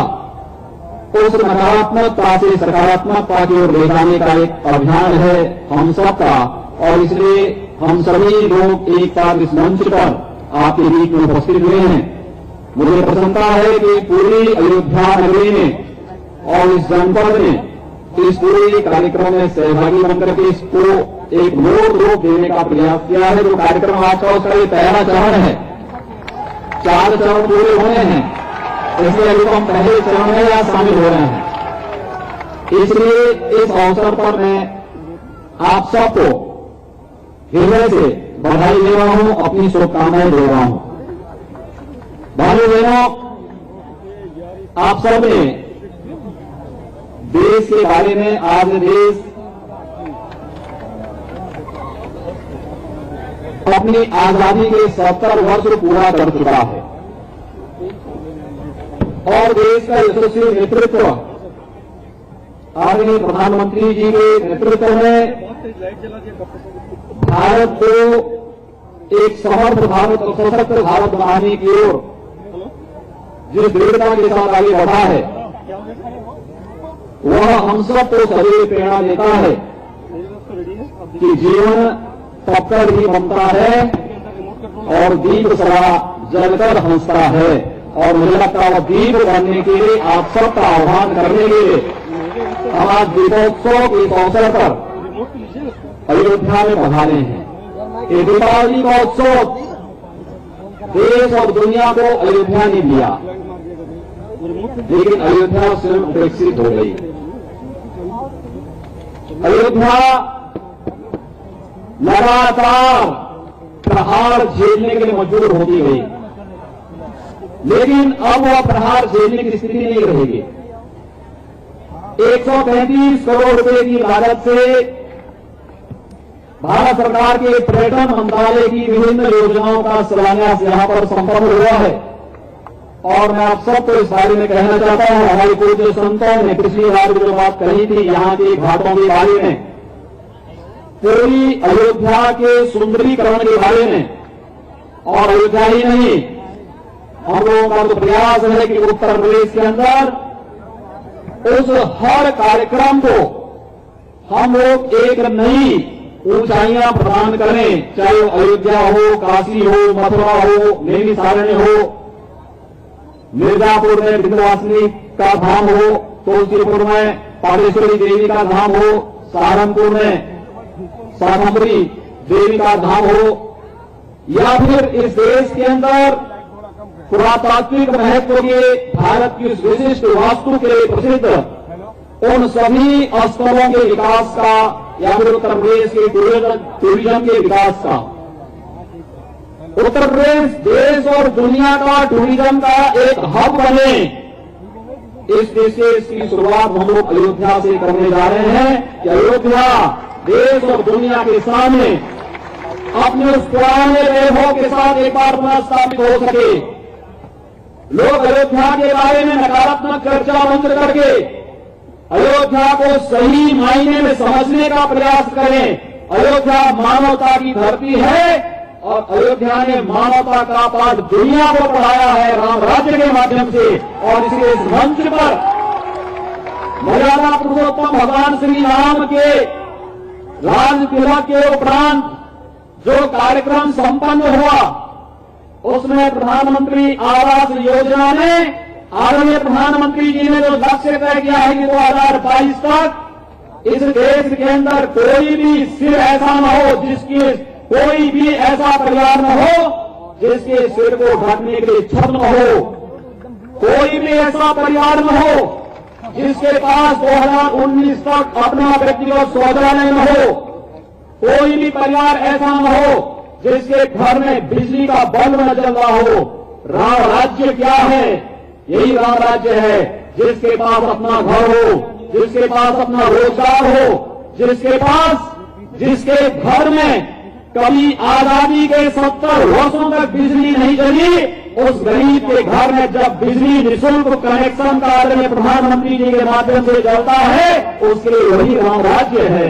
[SPEAKER 8] उस नकारात्मकता से सकारात्मकता की ओर ले जाने का एक अभियान है हम सबका, और इसलिए हम सभी लोग एक साथ इस मंच पर आपके बीच में उपस्थित हुए हैं। मुझे प्रसन्नता है कि पूरी अयोध्या नगरी में और इस जनपद में इस पूरे कार्यक्रम में सहभागी बनकर के इसको एक मूर्त रूप देने का प्रयास किया है। जो कार्यक्रम आज का उसका ये पहला चरण है, 4 चरण पूरे हुए हैं, इसलिए अभी हम पहले चरण में यहाँ शामिल हो रहे हैं। इसलिए इस अवसर पर मैं आप सबको हृदय से बधाई दे रहा हूं, अपनी शुभकामनाएं दे रहा हूं। भाइयों बहनों, आप सब ने देश के बारे में, आज देश अपनी आजादी के 70 वर्ष पूरा कर चुका है और देश का यशस्वी नेतृत्व आदरणीय प्रधानमंत्री जी के नेतृत्व में भारत को एक समर्थ भारत और सशक्त भारत बनाने की ओर जिस दृढ़ता के साथ आगे बढ़ा है, वह हम सबको सदैव प्रेरणा देता है कि जीवन तब तक ही बनता है और दीप सदा जलकर हंसता है। और मुझे लगता है दीप बनने के लिए आप सबका आह्वान करने के लिए हम आज दीपोत्सव के इस अवसर पर अयोध्या में पधारे हैं। ये दीपावली का उत्सव देश और दुनिया को अयोध्या ने दिया, लेकिन अयोध्या स्वयं उपेक्षित हो गई। अयोध्या लगातार प्रहार झेलने के लिए मजबूर होती गई, लेकिन अब वह प्रहार झेलने की स्थिति नहीं रहेगी। 135 करोड़ रुपए की लागत से भारत सरकार के पर्यटन मंत्रालय की विभिन्न योजनाओं का शिलान्यास यहां पर संपन्न हुआ है। और मैं आप सबको इस बारे में कहना चाहता हूं, हमारे पूज्य संतों ने पिछली बार जो बात कही थी यहां के घाटों के बारे में, पूरी अयोध्या के सुंदरीकरण के बारे में, और अयोध्या ही नहीं, हम लोगों का तो प्रयास है कि उत्तर प्रदेश के अंदर उस हर कार्यक्रम को हम लोग एक नई ऊंचाइयां प्रदान करें, चाहे वो अयोध्या हो, काशी हो, मथुरा हो, नैमिषारण्य हो, मिर्जापुर में विंध्यवासिनी का धाम हो, तुलसीपुर में पाटेश्वरी देवी का धाम हो, सहारनपुर में साधुपुरी देवी का धाम हो, या फिर इस देश के अंदर पुरातात्विक महत्व के भारत की उस विशिष्ट वास्तु के लिए प्रसिद्ध उन सभी स्थलों के विकास का, या फिर उत्तर प्रदेश के टूरिज्म के विकास का। उत्तर प्रदेश देश और दुनिया का टूरिज्म का एक हब बने, इस विशेष की शुरुआत हम लोग अयोध्या से करने जा रहे हैं कि अयोध्या देश और दुनिया के सामने अपने उस पुराने वैभव के साथ एक बार पुनः स्थापित हो सके। लोग अयोध्या के बारे में नकारात्मक चर्चा बंद करके अयोध्या को सही मायने में समझने का प्रयास करें। अयोध्या मानवता की धरती है और अयोध्या ने मानवता का पाठ दुनिया को पढ़ाया है राम राज्य के माध्यम से। और इसलिए इस मंच पर मर्यादा पुरुषोत्तम भगवान श्री राम के राज तिलक के उपरांत जो कार्यक्रम संपन्न हुआ उसमें प्रधानमंत्री आवास योजना ने आदरणीय प्रधानमंत्री जी ने जो लक्ष्य तय किया है कि 2022 तक इस देश के अंदर कोई भी सिर ऐसा न हो जिसकी कोई भी ऐसा परिवार न हो जिसके सिर को ढकने के लिए छत न हो, कोई भी ऐसा परिवार न हो जिसके पास 2019 तक अपना व्यक्तिगत शौचालय न हो, कोई भी परिवार ऐसा न हो जिसके घर में बिजली का बल्ब न जल रहा हो। राम राज्य क्या है? यही राम राज्य है जिसके पास अपना घर हो, जिसके पास अपना रोजगार हो, जिसके घर में कभी आजादी के 70 वर्षों तक बिजली नहीं चली, उस गरीब के घर में जब बिजली निःशुल्क कनेक्शन का आदरणीय प्रधानमंत्री जी के माध्यम से चलता है उसके लिए वही राम राज्य है।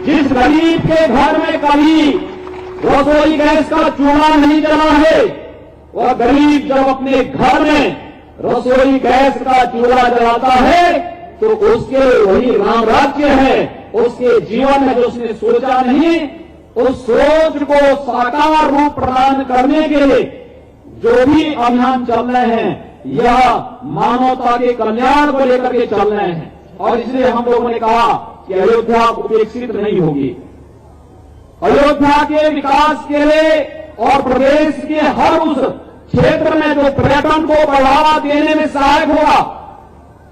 [SPEAKER 8] जिस गरीब के घर में कभी रसोई गैस का चूल्हा नहीं जला है, वह गरीब जब अपने घर में रसोई गैस का चूल्हा जलाता है तो उसके वही राम राज्य है। उसके जीवन में जो उसने सोचा नहीं, उस सोच को साकार रूप प्रदान करने के लिए जो भी अभियान चल रहे हैं यह मानवता के कल्याण को लेकर के चल रहे हैं। और इसलिए हम लोगों ने कहा कि अयोध्या उपेक्षित नहीं होगी। अयोध्या के विकास के लिए और प्रदेश के हर उस क्षेत्र में जो पर्यटन को बढ़ावा देने में सहायक होगा,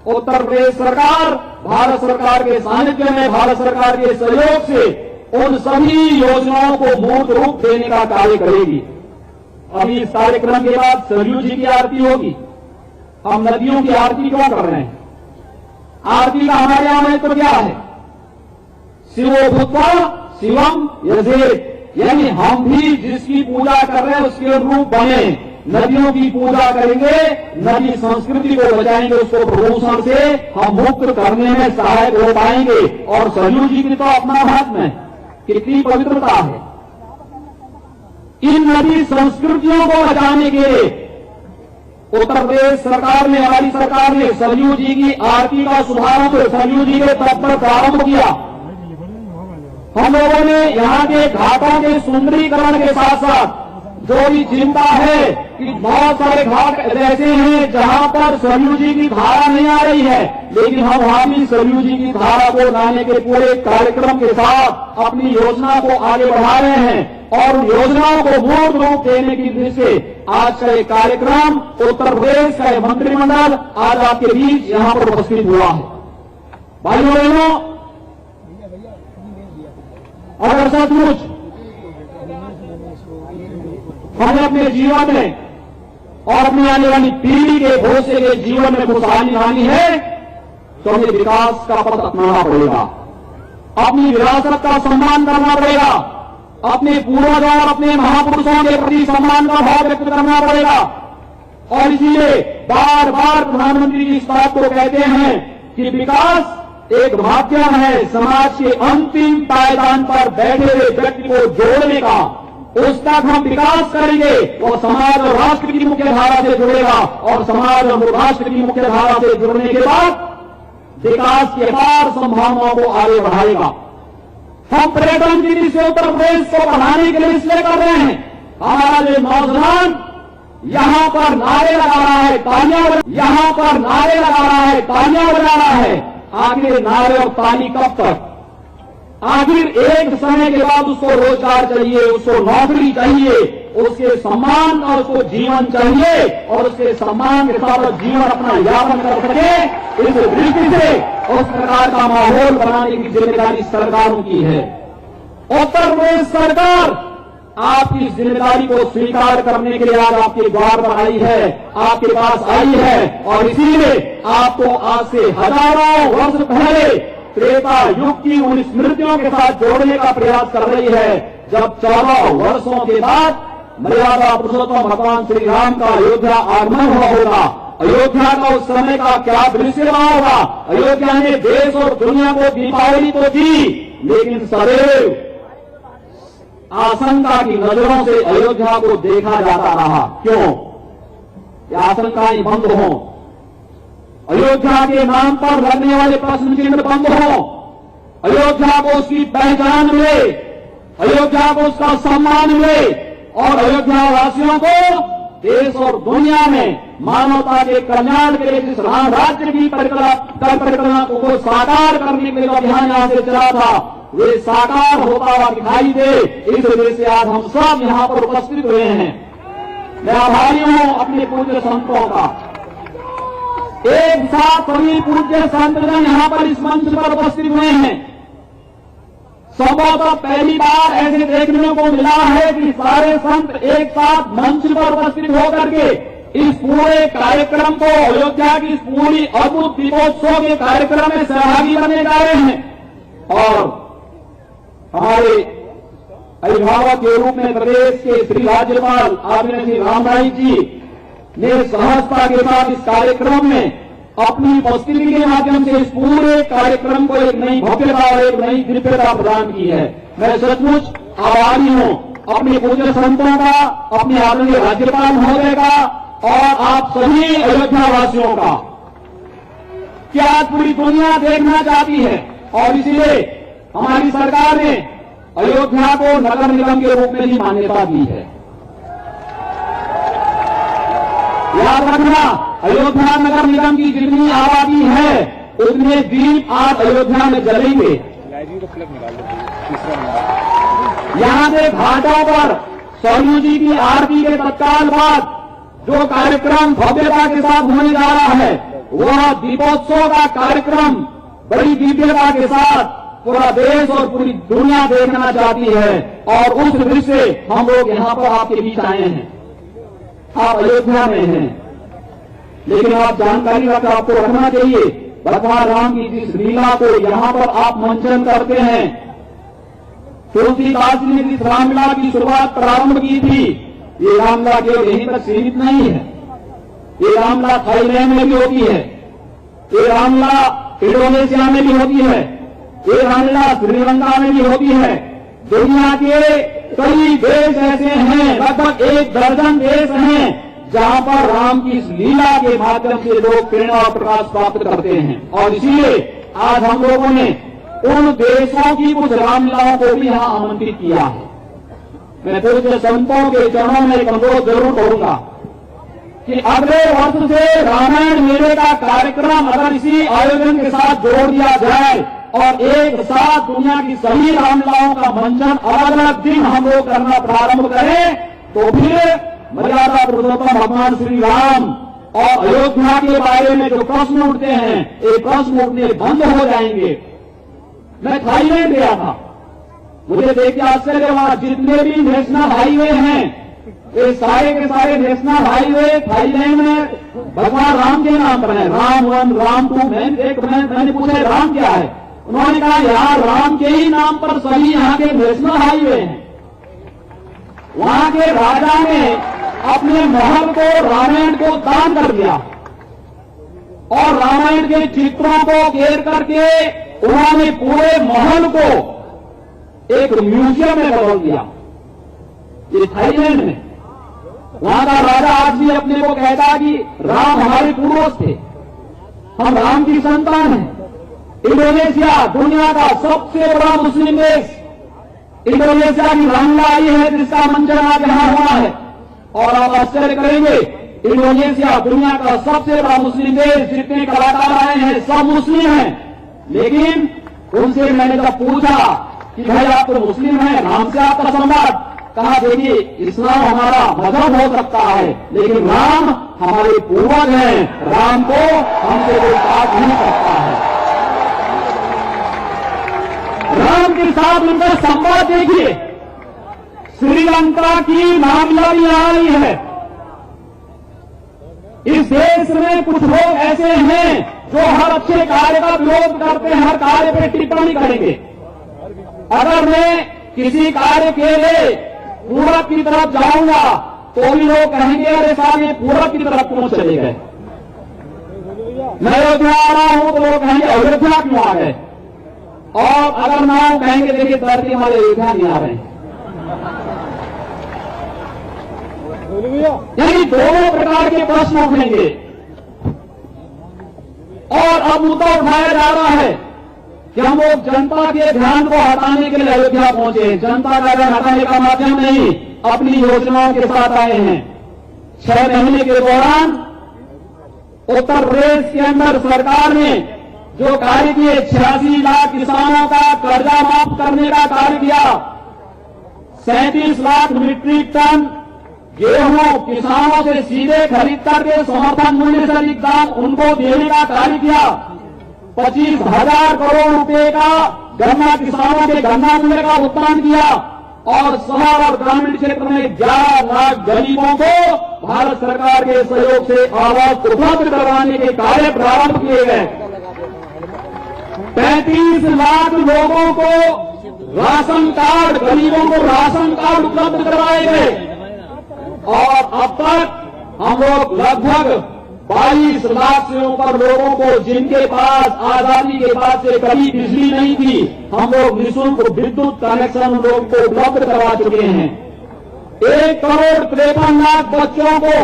[SPEAKER 8] उत्तर प्रदेश सरकार भारत सरकार के सानिध्य में, भारत सरकार के सहयोग से उन सभी योजनाओं को मूर्त रूप देने का कार्य करेगी। अभी इस कार्यक्रम के बाद सरयू जी की आरती होगी। हम नदियों की आरती क्यों कर रहे हैं? आरती का हमारे यहां महत्व क्या है? शिवो भूत्वा शिवम यजेत, यानी हम भी जिसकी पूजा कर रहे हैं उसके रूप बने, नदियों की पूजा करेंगे, नदी संस्कृति को बचाएंगे, उसको प्रदूषण से हम मुक्त करने में सहायक हो पाएंगे। और सरयू जी की तो अपना महात्म्य है, कितनी पवित्रता है। इन नदी संस्कृतियों को बचाने के लिए उत्तर प्रदेश सरकार ने, हमारी सरकार ने सरयू जी की आरती का शुभारंभ सरयू जी के तट पर प्रारंभ किया। हम लोगों ने यहाँ के घाटों के सुंदरीकरण के साथ साथ जो भी चिंता है कि बहुत सारे घाट ऐसे हैं जहां पर सरयू जी की धारा नहीं आ रही है, लेकिन हम वहां भी सरयू जी की धारा को लाने के पूरे कार्यक्रम के साथ अपनी योजना को आगे बढ़ा रहे हैं। और उन योजनाओं को मूर्त रूप देने की दृष्टि से आज का ये कार्यक्रम उत्तर प्रदेश का ये मंत्रिमंडल आज आपके बीच यहां पर उपस्थित हुआ है। भाइयों बहनों, अगर सचमुच हमें अपने जीवन में और अपनी आने वाली पीढ़ी के भविष्य के जीवन में खुशहाली लानी है तो हमें विकास का पथ अपनाना पड़ेगा, अपनी विरासत का सम्मान करना पड़ेगा, अपने पूर्वजों और अपने महापुरुषों के प्रति सम्मान का भाव व्यक्त करना पड़ेगा। और इसीलिए बार बार प्रधानमंत्री जी इस बात को कहते हैं कि विकास एक माध्यम है समाज के अंतिम पायदान पर बैठे हुए व्यक्ति को जोड़ने का। उस तक हम विकास करेंगे वो समाज और राष्ट्र की मुख्य धारा से जुड़ेगा, और समाज और राष्ट्र की मुख्य धारा से जुड़ने के बाद विकास की अपार संभावनाओं को आगे बढ़ाएगा। हम पर्यटन की दृष्टि से उत्तर प्रदेश को बढ़ाने के लिए इसलिए कर रहे हैं, हमारा जो नौजवान यहां पर नारे लगा रहा है, यहां पर नारे लगा रहा है, तालियां बजा रहा है, आखिर नारे और ताली कब तक? आखिर एक समय के बाद उसको रोजगार चाहिए, उसको नौकरी चाहिए, उसके सम्मान और उसको जीवन चाहिए, और उसके सम्मान के साथ जीवन अपना यापन कर सके। इस दृष्टि से उस प्रकार का माहौल बनाने की जिम्मेदारी सरकारों की है। उत्तर प्रदेश सरकार आपकी इस जिम्मेदारी को स्वीकार करने के लिए आज आपके द्वार पर आई है, आपके पास आई है, और इसीलिए आपको आज से हजारों वर्ष पहले त्रेता युग की उन स्मृतियों के साथ जोड़ने का प्रयास कर रही है। जब 14 वर्षों के बाद मर्यादा पुरुषोत्तम भगवान श्री राम का अयोध्या आगमन हुआ होगा, अयोध्या का उस समय का क्या दृश्य रहा होगा। अयोध्या ने देश और दुनिया को दीपावली तो दी, लेकिन सदैव आशंका की नजरों से अयोध्या को देखा जाता रहा। क्यों? ये आशंकाएं बंद हो, अयोध्या के नाम पर लगने वाले प्रश्न चिन्ह बंद हो, अयोध्या को उसकी पहचान मिले, अयोध्या को उसका सम्मान मिले और अयोध्या वासियों को देश और दुनिया में मानवता के कल्याण के लिए जिस राम राज्य की परिकल्पना को साकार करने के लिए अभियान यहां से चला था, वे साकार होता हुआ दिखाई दे। इस वजह से आज हम सब यहां पर उपस्थित हुए हैं। मैं आभारी हूं अपने पूज्य संतों का। एक साथ सभी पूज्य संतजन यहां पर इस मंच पर उपस्थित हुए हैं। संभवतः पहली बार ऐसे देखने को मिला है कि सारे संत एक साथ मंच पर उपस्थित होकर के इस पूरे कार्यक्रम को, अयोध्या की इस पूरी अद्भुत दीपोत्सव के कार्यक्रम में सहभागी बनने जा रहे हैं। और हमारे अभिभावक के रूप में प्रदेश के श्री राज्यपाल आदरणीय श्री राम नाईक जी ने सहजता के साथ इस कार्यक्रम में अपनी उपस्थिति के माध्यम से इस पूरे कार्यक्रम को एक नई भव्यता और एक नई दिव्यता प्रदान की है। मैं सचमुच आभारी हूं अपने पूज्य संतों का, अपने आदरणीय राज्यपाल महोदय का और आप सभी अयोध्या वासियों का कि आज पूरी दुनिया देखना चाहती है और इसलिए हमारी सरकार ने अयोध्या को नगर निगम के रूप में भी मान्यता दी है। याद रखना, अयोध्या नगर निगम की जितनी आबादी है उतने दीप आज अयोध्या में जलेंगे। यहां से घाटों पर सरयू जी की आरती के तत्काल बाद जो कार्यक्रम भव्यता के साथ होने जा रहा है, वह दीपोत्सव का कार्यक्रम बड़ी दिव्यता के साथ पूरा देश और पूरी दुनिया देखना चाहती है। और उस दृश्य से हम लोग यहां पर आपके बीच आए हैं। आप अयोध्या में हैं, लेकिन आप जानकारी आपको रखना चाहिए, भगवान राम की जिस लीला को यहां पर आप मंचन करते हैं, तुलसीदास जी ने जिस रामलीला की शुरुआत प्रारंभ की थी, ये रामलीला केवल यहीं तक सीमित नहीं है। ये रामलीला थाईलैंड में भी होती है, ये रामलीला इंडोनेशिया में भी होती है, ये रामलीला श्रीलंका में भी होती है। दुनिया के कई देश ऐसे हैं, लगभग 1 दर्जन देश हैं जहां पर राम की इस लीला के माध्यम से लोग प्रेरणा और प्रकाश प्राप्त करते हैं। और इसीलिए आज हम लोगों ने उन देशों की कुछ रामलीलाओं को भी यहां आमंत्रित किया है। मैं पूज्य संतों के चरणों में एक अनुरोध जरूर करूंगा कि अगले वर्ष से रामायण मेले का कार्यक्रम अगर इसी आयोजन के साथ जोड़ दिया जाए और एक साथ दुनिया की सभी रामलीलाओं का मंचन अलग अलग दिन हम लोग करना प्रारंभ करें, तो फिर मर्यादा पुरुषोत्तम भगवान श्री राम और अयोध्या के बारे में जो प्रश्न उठते हैं, ये प्रश्न उठने बंद हो जाएंगे। मैं थाईलैंड गया था, मुझे देख के आश्चर्य हुआ, जितने भी नेशनल हाईवे हैं, ये सारे के सारे नेशनल हाईवे थाईलैंड में भगवान राम के नाम पर है। राम 1, राम 2। मैंने पूछा राम क्या है, उन्होंने कहा यार राम के ही नाम पर सभी यहाँ के नेशनल हाईवे हैं। वहां के राजा ने अपने महल को रामायण को दान कर दिया और रामायण के चित्रों को घेर करके उन्होंने पूरे महल को एक म्यूजियम में बदल दिया। ये थाईलैंड में वहां का राजा आज भी अपने को कहता कि राम हमारे पूर्वज थे, हम राम की संतान हैं। इंडोनेशिया दुनिया का सबसे बड़ा मुस्लिम देश, इंडोनेशिया की रामलीला आई है जिसका मंचन आज यहां हुआ है। और आप आश्चर्य करेंगे, इंडोनेशिया दुनिया का सबसे बड़ा मुस्लिम देश, जितने कलाकार आए हैं सब मुस्लिम हैं। लेकिन उनसे मैंने जब पूछा कि भाई आप तो मुस्लिम हैं, राम से आपका संवाद, कहा देखिए इस्लाम हमारा मजहब हो सकता है लेकिन राम हमारे पूर्वज हैं, राम को हमसे कोई बात नहीं करता है। राम के साथ उनका संवाद देखिए। श्रीलंका की मामला भी आई है। इस देश में कुछ लोग ऐसे हैं जो हर अच्छे कार्य का विरोध करते हैं, हर कार्य पे टिप्पणी करेंगे। अगर मैं किसी कार्य के लिए पूरब की तरफ जाऊंगा तो भी लोग कहेंगे अरे साहब ये पूरब की तरफ क्यों चले गए। मैं अयोध्या आ रहा हूं तो लोग कहेंगे अयोध्या क्यों आ गए, और अगर ना हो कहेंगे देखिए धरती हमारे अयोध्या नहीं आ रहे हैं। यानी दोनों प्रकार के प्रश्न उठेंगे। और अब मुद्दा उठाया जा रहा है कि हम लोग जनता के ध्यान को हटाने के लिए अयोध्या पहुंचे। जनता का ध्यान हटाने का माध्यम नहीं, अपनी योजनाओं के साथ आए हैं। 6 महीने के दौरान उत्तर प्रदेश के अंदर सरकार ने जो कार्य किए, 86 लाख किसानों का कर्जा माफ करने का कार्य किया, 37 लाख मीट्रिक टन गेहूं किसानों से सीधे खरीद करके समर्थन मूल्य से अधिक दाम उनको देने का कार्य किया, 25,000 करोड़ रुपए का गन्ना किसानों के गन्ना मूल्य का भुगतान किया, और शहर और ग्रामीण क्षेत्र में 11 लाख गरीबों को भारत सरकार के सहयोग से आवास उपलब्ध करवाने के कार्य प्रारंभ किए गए। 35 लाख लोगों को राशन कार्ड, गरीबों को राशन कार्ड उपलब्ध करवाए गए, और अब तक हम लोग लगभग 22 लाख से ऊपर लोगों को, जिनके पास आजादी के बाद से कभी बिजली नहीं थी, हम लोग निःशुल्क विद्युत कनेक्शन लोगों को उपलब्ध करवा चुके हैं। 1 करोड़ 53 लाख बच्चों को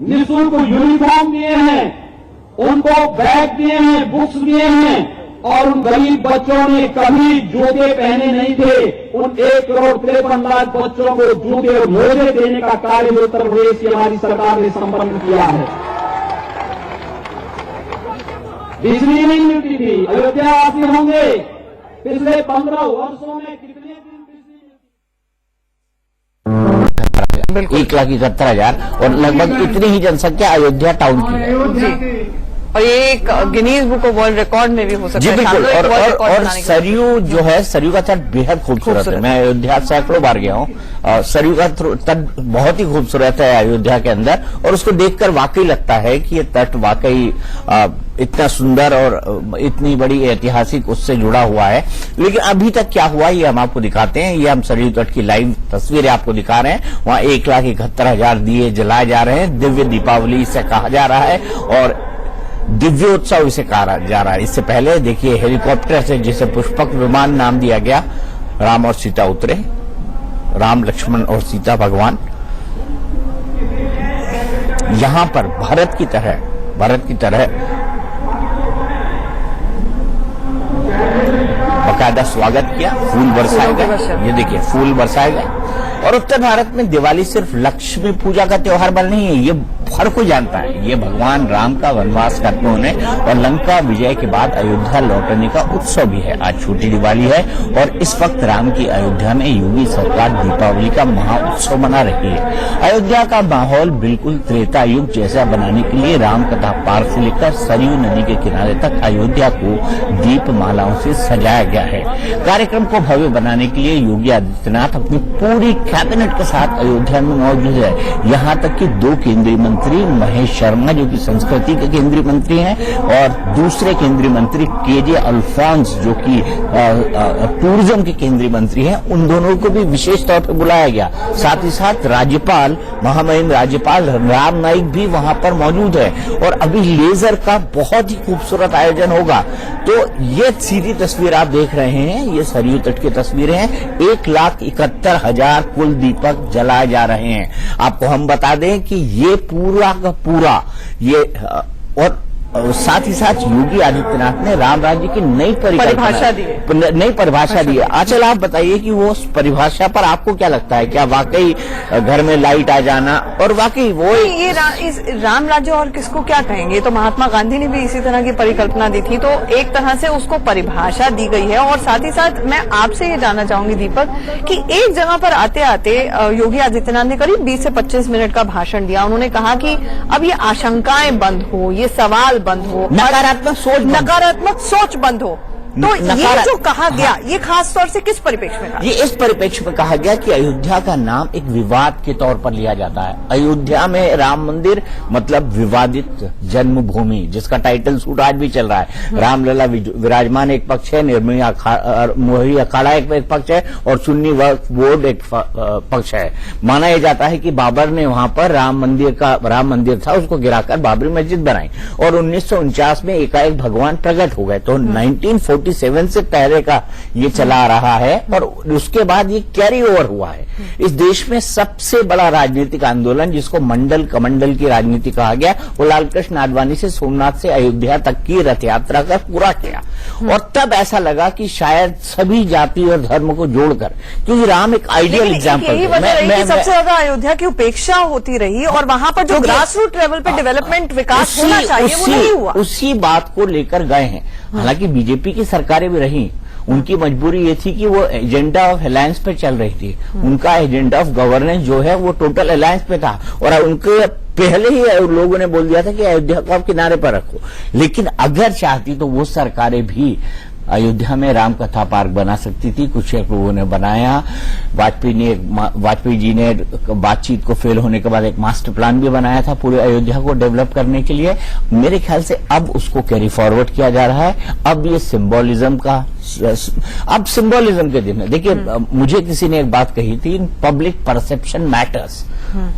[SPEAKER 8] निःशुल्क यूनिफॉर्म दिए हैं, उनको बैग दिए हैं, बुक्स दिए हैं, और उन गरीब बच्चों ने कभी जूते पहने नहीं थे, उन 1 करोड़ 53 लाख बच्चों को जूते और मोजे देने का कार्य उत्तर प्रदेश की हमारी सरकार ने संपन्न किया है। बिजली नहीं मिलती थी, अयोध्यावासी होंगे पिछले 15 वर्षों में कितने दिन बिजली
[SPEAKER 1] 1,71,000 और लगभग इतनी ही जनसंख्या अयोध्या टाउन की है।
[SPEAKER 2] और ये एक Guinness book of world record में भी हो सकता
[SPEAKER 1] जी
[SPEAKER 2] है।
[SPEAKER 1] बिल्कुल। और सरयू जो है, सरयू का तट बेहद खूबसूरत है। मैं अयोध्या सैकड़ों बार गया हूँ। सरयू का तट बहुत ही खूबसूरत है अयोध्या के अंदर, और उसको देखकर वाकई लगता है कि ये तट वाकई इतना सुंदर और इतनी बड़ी ऐतिहासिक उससे जुड़ा हुआ है। लेकिन अभी तक क्या हुआ ये हम आपको दिखाते हैं। ये हम सरयू तट की लाइव तस्वीरें आपको दिखा रहे हैं। वहां 1,71,000 दिए जलाए जा रहे हैं। दिव्य दीपावली इसे कहा जा रहा है और दिव्योत्सव इसे कहा जा रहा है। इससे पहले देखिए हेलीकॉप्टर से, जिसे पुष्पक विमान नाम दिया गया, राम और सीता उतरे, राम लक्ष्मण और सीता भगवान। यहां पर भारत की तरह बाकायदा स्वागत किया, फूल बरसाए गए। ये देखिए फूल बरसाए गए। और उत्तर भारत में दिवाली सिर्फ लक्ष्मी पूजा का त्योहार बल नहीं है, ये हर कोई जानता है। ये भगवान राम का वनवास खत्म होने और लंका विजय के बाद अयोध्या लौटने का उत्सव भी है। आज छोटी दिवाली है और इस वक्त राम की अयोध्या में योगी सरकार दीपावली का महाउत्सव मना रही है। अयोध्या का माहौल बिल्कुल त्रेता युग जैसा बनाने के लिए राम कथा पार्क से लेकर सरयू नदी के किनारे तक अयोध्या को दीपमालाओं से सजाया गया है। कार्यक्रम को भव्य बनाने के लिए योगी आदित्यनाथ अपनी पूरी कैबिनेट के साथ अयोध्या में मौजूद है। यहाँ तक कि 2 केंद्रीय मंत्री महेश शर्मा जो कि संस्कृति के केंद्रीय मंत्री हैं, और दूसरे केंद्रीय मंत्री केजे अल्फोंस जो कि टूरिज्म के केंद्रीय मंत्री हैं, उन दोनों को भी विशेष तौर पर बुलाया गया। साथ ही साथ राज्यपाल, महामहिम राज्यपाल राम नाईक भी वहां पर मौजूद है। और अभी लेजर का बहुत ही खूबसूरत आयोजन होगा। तो ये सीधी तस्वीर आप देख रहे हैं, ये सरयू तट की तस्वीरें हैं। 1,71,000 कुल दीपक जलाए जा रहे हैं। आपको हम बता दें कि ये पूरा का पूरा ये और साथ ही साथ योगी आदित्यनाथ ने राम राज्य की नई परिभाषा दी है। आचल आप बताइए कि वो परिभाषा पर आपको क्या लगता है? क्या वाकई घर में लाइट आ जाना और वाकई वो
[SPEAKER 2] ये इस राम राज्य और किसको क्या कहेंगे? तो महात्मा गांधी ने भी इसी तरह की परिकल्पना दी थी। तो एक तरह से उसको परिभाषा दी गई है। और साथ ही साथ मैं आपसे ये जानना चाहूंगी दीपक कि एक जगह पर आते आते योगी आदित्यनाथ ने करीब 20 से 25 मिनट का भाषण दिया। उन्होंने कहा कि अब ये आशंकाएं बंद हो, ये सवाल बंद हो, नकारात्मक सोच बंद हो। तो ये जो कहा गया, ये खास तौर से किस परिप्रेक्ष्य में कहा?
[SPEAKER 1] ये इस परिप्रेक्ष्य में कहा गया कि अयोध्या का नाम एक विवाद के तौर पर लिया जाता है। अयोध्या में राम मंदिर मतलब विवादित जन्मभूमि, जिसका टाइटल सूट आज भी चल रहा है। रामलला विराजमान एक पक्ष है, निर्मोही अखाड़ा एक पक्ष है, और सुन्नी वक्फ बोर्ड एक पक्ष है। माना यह जाता है कि बाबर ने वहां पर राम मंदिर था, उसको गिराकर बाबरी मस्जिद बनाई, और 1949 में एकाएक भगवान प्रकट हो गए। तो 1947 से पहले का ये चला आ रहा है, और उसके बाद ये कैरी ओवर हुआ है। इस देश में सबसे बड़ा राजनीतिक आंदोलन, जिसको मंडल कमंडल की राजनीति कहा गया, वो लालकृष्ण आडवाणी से सोमनाथ से अयोध्या तक की रथ यात्रा का पूरा किया। और तब ऐसा लगा कि शायद सभी जाति और धर्म को जोड़कर, क्योंकि राम एक आइडियल एग्जाम्पल
[SPEAKER 2] है। सबसे ज्यादा अयोध्या की उपेक्षा होती रही, और वहां पर जो ग्रास रूट लेवल पे डेवलपमेंट विकास होना चाहिए वो नहीं हुआ।
[SPEAKER 1] उसी बात को लेकर गए हैं। हालांकि बीजेपी की सरकारें भी रही, उनकी मजबूरी ये थी कि वो एजेंडा ऑफ अलायंस पे चल रही थी। उनका एजेंडा ऑफ गवर्नेंस जो है वो टोटल अलायंस पे था, और उनके पहले ही लोगों ने बोल दिया था कि अयोध्या को आप किनारे पर रखो। लेकिन अगर चाहती तो वो सरकारें भी अयोध्या में राम कथा पार्क बना सकती थी। कुछ लोगों ने बनाया। वाजपेयी जी ने बातचीत को फेल होने के बाद एक मास्टर प्लान भी बनाया था पूरे अयोध्या को डेवलप करने के लिए। मेरे ख्याल से अब उसको कैरी फॉरवर्ड किया जा रहा है। अब ये सिंबोलिज्म के दिन है। देखिए, मुझे किसी ने एक बात कही थी, पब्लिक परसेप्शन मैटर्स,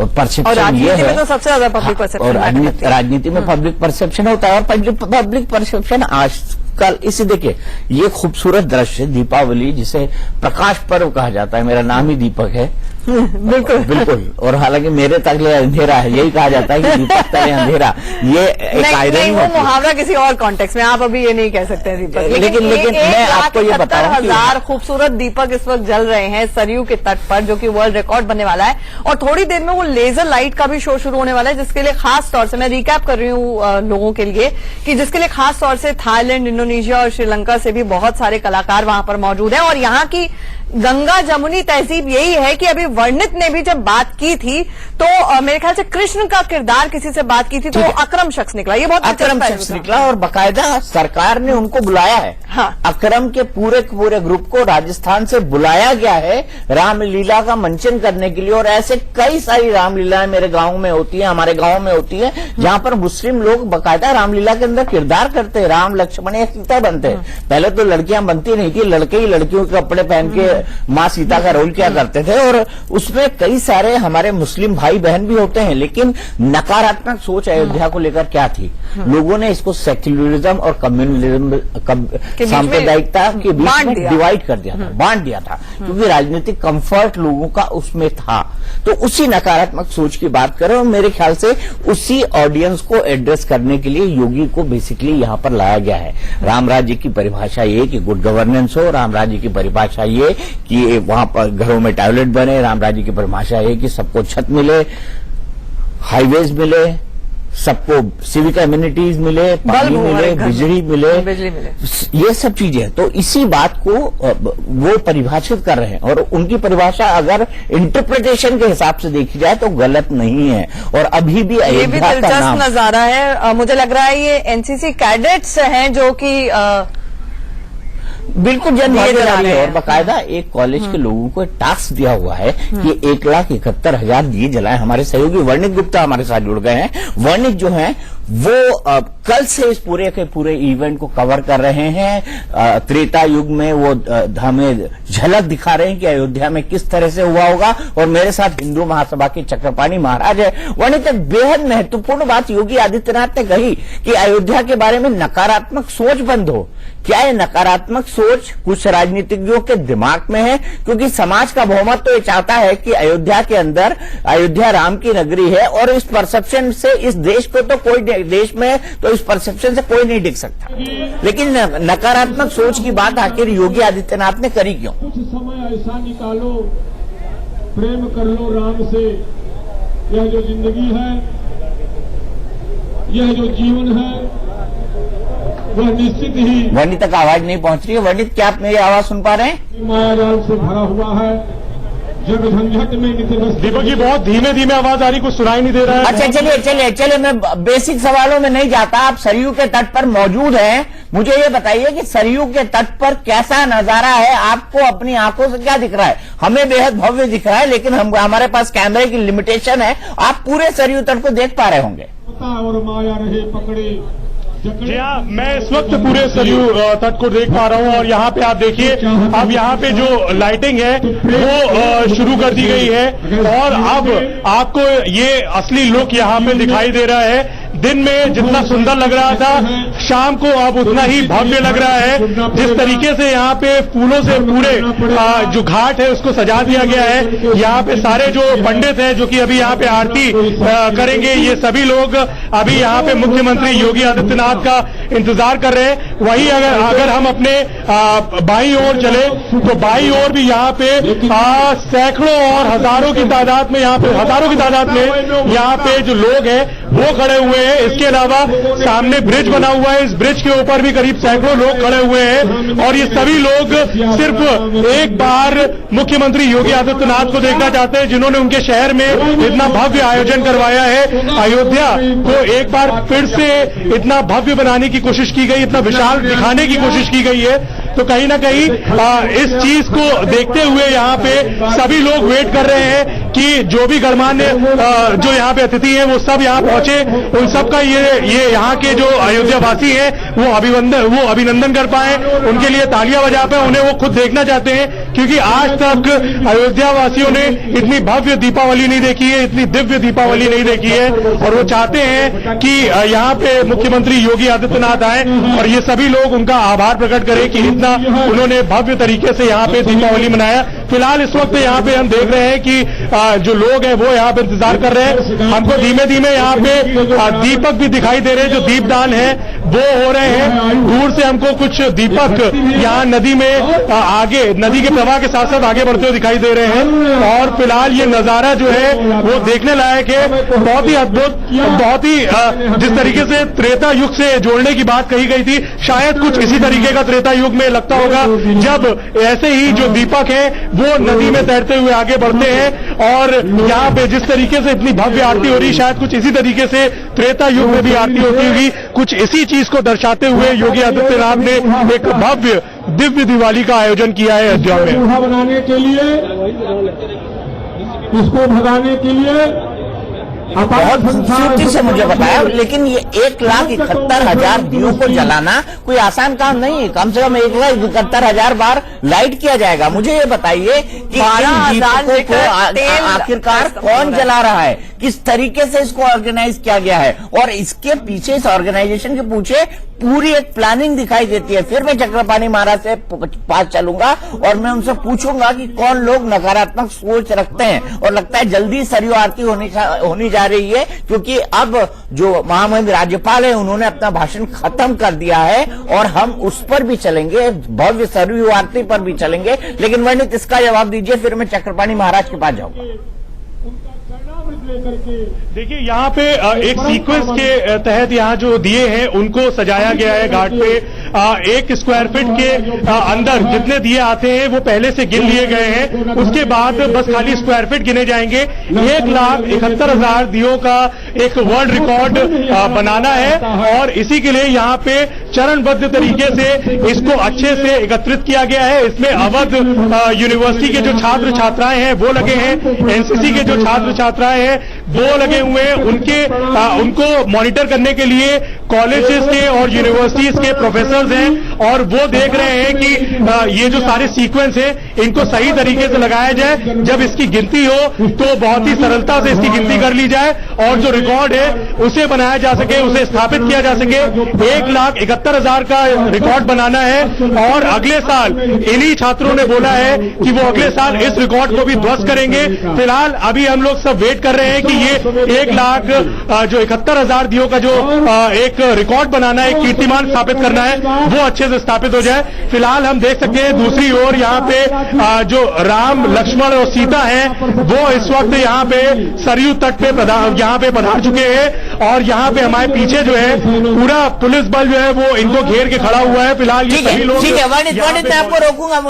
[SPEAKER 1] और परसेप्शन ये है
[SPEAKER 2] तो सबसे ज्यादा पब्लिक परसेप्शन,
[SPEAKER 1] और राजनीति में पब्लिक परसेप्शन होता है। और पब्लिक परसेप्शन आज कल इसे देखिए, ये खूबसूरत दृश्य दीपावली, जिसे प्रकाश पर्व कहा जाता है, मेरा नाम ही दीपक है।
[SPEAKER 2] बिल्कुल
[SPEAKER 1] बिल्कुल। और हालांकि मेरे तले अंधेरा है, यही कहा जाता है कि दीपक तले अंधेरा। ये एक आयरनी
[SPEAKER 2] वो मुहावरा किसी और कॉन्टेक्स्ट में, आप अभी ये नहीं कह सकते दीपक।
[SPEAKER 1] लेकिन मैं आपको ये बता रहा हूं कि
[SPEAKER 2] 1,71,000 खूबसूरत दीपक इस वक्त जल रहे हैं सरयू के तट पर, जो कि वर्ल्ड रिकॉर्ड बनने वाला है। और थोड़ी देर में वो लेजर लाइट का भी शो शुरू होने वाला है, जिसके लिए खास तौर से मैं रिकैप कर रही हूँ लोगों के लिए, कि जिसके लिए खास तौर से थाईलैंड, इंडोनेशिया और श्रीलंका से भी बहुत सारे कलाकार वहां पर मौजूद हैं। और यहाँ की गंगा जमुनी तहजीब यही है कि अभी वर्णित ने भी जब बात की थी तो मेरे ख्याल से कृष्ण का किरदार किसी से बात की थी तो वो अकरम शख्स निकला। ये बहुत
[SPEAKER 1] अकरम शख्स निकला, और बाकायदा सरकार ने उनको बुलाया है।
[SPEAKER 2] हाँ।
[SPEAKER 1] अकरम के पूरे ग्रुप को राजस्थान से बुलाया गया है रामलीला का मंचन करने के लिए। और ऐसे कई सारी रामलीलाएं मेरे गांव में होती है, हमारे गांव में होती है, जहां पर मुस्लिम लोग बाकायदा रामलीला के अंदर किरदार करते हैं, राम लक्ष्मण या सीता बनते हैं। पहले तो लड़कियां बनती नहीं थी, लड़के ही लड़कियों के कपड़े पहन के माँ सीता का रोल किया करते थे। और उसमें कई सारे हमारे मुस्लिम भाई बहन भी होते हैं। लेकिन नकारात्मक सोच अयोध्या को लेकर क्या थी? लोगों ने इसको सेक्युलरिज्म और कम्युनलिज्म, सांप्रदायिकता के बीच में डिवाइड कर दिया था, बांट दिया था, क्योंकि राजनीतिक कंफर्ट लोगों का उसमें था। तो उसी नकारात्मक सोच की बात करें, और मेरे ख्याल से उसी ऑडियंस को एड्रेस करने के लिए योगी को बेसिकली यहां पर लाया गया है। राम राज्य की परिभाषा ये कि गुड गवर्नेंस हो, राम राज्य की परिभाषा ये कि वहां पर घरों में टॉयलेट बने, राम राज्य की परिभाषा ये कि सबको छत मिले, हाईवेज मिले, सबको सिविक एम्यूनिटीज मिले, पानी मिले, बिजली मिले, ये सब चीजें। तो इसी बात को वो परिभाषित कर रहे हैं, और उनकी परिभाषा अगर इंटरप्रिटेशन के हिसाब से देखी जाए तो गलत नहीं है। और अभी भी अयोध्या का नाम
[SPEAKER 2] नजारा है। मुझे लग रहा है ये एनसीसी कैडेट्स हैं जो कि
[SPEAKER 1] बिल्कुल जनभागीदारी है। और बाकायदा एक कॉलेज के लोगों को टास्क दिया हुआ है कि 1,71,000 दिए जलाएं। हमारे सहयोगी वर्णित गुप्ता हमारे साथ जुड़ गए हैं। वर्णित जो है वो कल से इस पूरे के पूरे इवेंट को कवर कर रहे हैं। त्रेता युग में वो हमें झलक दिखा रहे हैं कि अयोध्या में किस तरह से हुआ होगा। और मेरे साथ हिंदू महासभा के चक्रपाणी महाराज है। वर्णित, एक बेहद महत्वपूर्ण बात योगी आदित्यनाथ ने कही कि अयोध्या के बारे में नकारात्मक सोच बंद हो। क्या ये नकारात्मक सोच कुछ राजनीतिज्ञों के दिमाग में है? क्योंकि समाज का बहुमत तो ये चाहता है कि अयोध्या के अंदर अयोध्या राम की नगरी है, और इस परसेप्शन से इस देश को तो कोई, देश में तो इस परसेप्शन से कोई नहीं टिक सकता। लेकिन नकारात्मक सोच की बात आखिर योगी आदित्यनाथ ने करी क्यों?
[SPEAKER 6] कुछ समय ऐसा निकालो, प्रेम कर लो राम से। यह जो जिंदगी है, यह जो जीवन है, वह निश्चित ही।
[SPEAKER 1] वर्णित तक आवाज नहीं पहुंच रही है। वर्णित, क्या आप मेरी आवाज सुन पा रहे हैं?
[SPEAKER 6] माया जाल से भरा हुआ है, दीपक जी बहुत धीमे धीमे आवाज आ रही, कुछ सुनाई नहीं दे रहा है।
[SPEAKER 1] अच्छा चलिए मैं बेसिक सवालों में नहीं जाता। आप सरयू के तट पर मौजूद हैं, मुझे ये बताइए कि सरयू के तट पर कैसा नजारा है? आपको अपनी आंखों से क्या दिख रहा है? हमें बेहद भव्य दिख रहा है, लेकिन हमारे पास कैमरे की लिमिटेशन है। आप पूरे सरयू तट को देख पा रहे होंगे।
[SPEAKER 8] और माया रहे पकड़े।
[SPEAKER 6] जी हाँ, मैं इस वक्त पूरे सरयू तट को देख पा रहा हूँ और यहाँ पे आप देखिए, अब यहाँ पे जो लाइटिंग है वो शुरू कर दी गई है और अब आपको ये असली लुक यहाँ पे दिखाई दे रहा है। दिन में जितना सुंदर लग रहा था, शाम को अब उतना ही भव्य लग रहा है। जिस तरीके से यहाँ पे फूलों से पूरे जो घाट है उसको सजा दिया गया है। यहाँ पे सारे जो पंडित हैं जो कि अभी यहाँ पे आरती करेंगे, ये सभी लोग अभी यहाँ पे मुख्यमंत्री योगी आदित्यनाथ का इंतजार कर रहे हैं। वहीं अगर हम अपने बाईं ओर चले तो बाईं ओर भी यहाँ पे सैकड़ों और हजारों की तादाद में यहाँ पे जो लोग हैं वो खड़े हुए हैं। इसके अलावा सामने ब्रिज बना हुआ है, इस ब्रिज के ऊपर भी करीब सैकड़ों लोग खड़े हुए हैं और ये सभी लोग सिर्फ एक बार मुख्यमंत्री योगी आदित्यनाथ को देखना चाहते हैं, जिन्होंने उनके शहर में इतना भव्य आयोजन करवाया है। अयोध्या को एक बार फिर से इतना भव्य बनाने की कोशिश की गई, इतना विशाल दिखाने की कोशिश की गई है। तो कहीं ना कहीं इस चीज को देखते हुए यहाँ पे सभी लोग वेट कर रहे हैं कि जो भी गणमान्य जो यहाँ पे अतिथि हैं वो सब यहाँ पहुंचे, उन सब का ये यहाँ के जो अयोध्या वासी हैं वो अभिनंदन कर पाए, उनके लिए तालियां बजा पाए। उन्हें वो खुद देखना चाहते हैं, क्योंकि आज तक अयोध्या वासियों ने इतनी भव्य दीपावली नहीं देखी है, इतनी दिव्य दीपावली नहीं देखी है और वो चाहते हैं कि यहाँ पे मुख्यमंत्री योगी आदित्यनाथ आए और ये सभी लोग उनका आभार प्रकट करें कि इतना उन्होंने भव्य तरीके से यहाँ पे दीपावली मनाया। फिलहाल इस वक्त यहाँ पे हम देख रहे हैं कि जो लोग हैं वो यहाँ पे इंतजार कर रहे हैं। हमको धीमे धीमे यहाँ पे दीपक भी दिखाई दे रहे हैं, जो दीपदान है वो हो रहे हैं। दूर से हमको कुछ दीपक यहाँ नदी में आगे नदी के प्रवाह के साथ साथ आगे बढ़ते हुए दिखाई दे रहे हैं और फिलहाल ये नजारा जो है वो देखने लायक है, बहुत ही अद्भुत, बहुत ही जिस तरीके से त्रेता युग से जोड़ने की बात कही गई थी, शायद कुछ इसी तरीके का त्रेता युग में लगता होगा, जब ऐसे ही जो दीपक है वो नदी में तैरते हुए आगे बढ़ते हैं और यहाँ पे जिस तरीके से इतनी भव्य आरती हो रही, शायद कुछ इसी तरीके से त्रेता युग में भी आरती होती होगी। कुछ इसी चीज को दर्शाते हुए योगी आदित्यनाथ ने एक भव्य दिव्य दिवाली का आयोजन किया है अयोध्या में।
[SPEAKER 8] बनाने के लिए, इसको भगाने के लिए
[SPEAKER 1] बहुत खूबसूरती से मुझे बताया, लेकिन ये 1,71,000 दियों को जलाना कोई आसान काम नहीं है। कम से कम 1,71,000 बार लाइट किया जाएगा। मुझे ये बताइए कि 12,000 को आखिरकार कौन जला रहा है, किस तरीके से इसको ऑर्गेनाइज किया गया है और इसके पीछे, इस ऑर्गेनाइजेशन के पीछे पूरी एक प्लानिंग दिखाई देती है। फिर मैं चक्रपाणी महाराज से पास चलूंगा और मैं उनसे पूछूंगा कि कौन लोग नकारात्मक सोच रखते हैं और लगता है जल्दी सरयू आरती होनी जा रही है, क्योंकि अब जो महामहिम राज्यपाल है उन्होंने अपना भाषण खत्म कर दिया है और हम उस पर भी चलेंगे, भव्य सरयू आरती पर भी चलेंगे। लेकिन वर्णित इसका जवाब दीजिए, फिर मैं चक्रपाणी महाराज के पास जाऊंगा।
[SPEAKER 6] देखिए यहाँ पे एक सीक्वेंस के तहत यहाँ जो दिए हैं उनको सजाया गया है घाट पे। 1 स्क्वायर फीट के अंदर जितने दिए आते हैं वो पहले से गिन लिए गए हैं, उसके बाद बस खाली स्क्वायर फीट गिने जाएंगे। 1,71,000 दियों का एक वर्ल्ड रिकॉर्ड बनाना है और इसी के लिए यहाँ पे चरणबद्ध तरीके से इसको अच्छे से एकत्रित किया गया है। इसमें अवध यूनिवर्सिटी के जो छात्र छात्राएं हैं वो लगे हैं, एनसीसी के जो छात्र छात्राएं हैं वो लगे हुए हैं, उनको मॉनिटर करने के लिए कॉलेजेस के और यूनिवर्सिटीज के प्रोफेसर्स हैं और वो देख रहे हैं कि ये जो सारे सीक्वेंस हैं इनको सही तरीके से लगाया जाए। जब इसकी गिनती हो तो बहुत ही सरलता से इसकी गिनती कर ली जाए और जो रिकॉर्ड है उसे बनाया जा सके, उसे स्थापित किया जा सके। 1,71,000 का रिकॉर्ड बनाना है और अगले साल इन्हीं छात्रों ने बोला है कि वो अगले साल इस रिकॉर्ड को भी ध्वस्त करेंगे। फिलहाल अभी हम लोग सब वेट कर रहे हैं कि ये 1,71,000 दियों का जो एक रिकॉर्ड बनाना है, कीर्तिमान स्थापित करना है, वो अच्छे से स्थापित हो जाए। फिलहाल हम देख सकते हैं दूसरी ओर यहाँ पे जो राम, लक्ष्मण और सीता हैं वो इस वक्त यहाँ पे सरयू तट पे यहाँ पे पधार चुके हैं और यहाँ पे हमारे पीछे जो है पूरा पुलिस बल जो है वो इनको घेर के खड़ा हुआ है। फिलहाल ये सभी लोग
[SPEAKER 1] ठीक है, वर्णित मैं आपको रोकूंगा।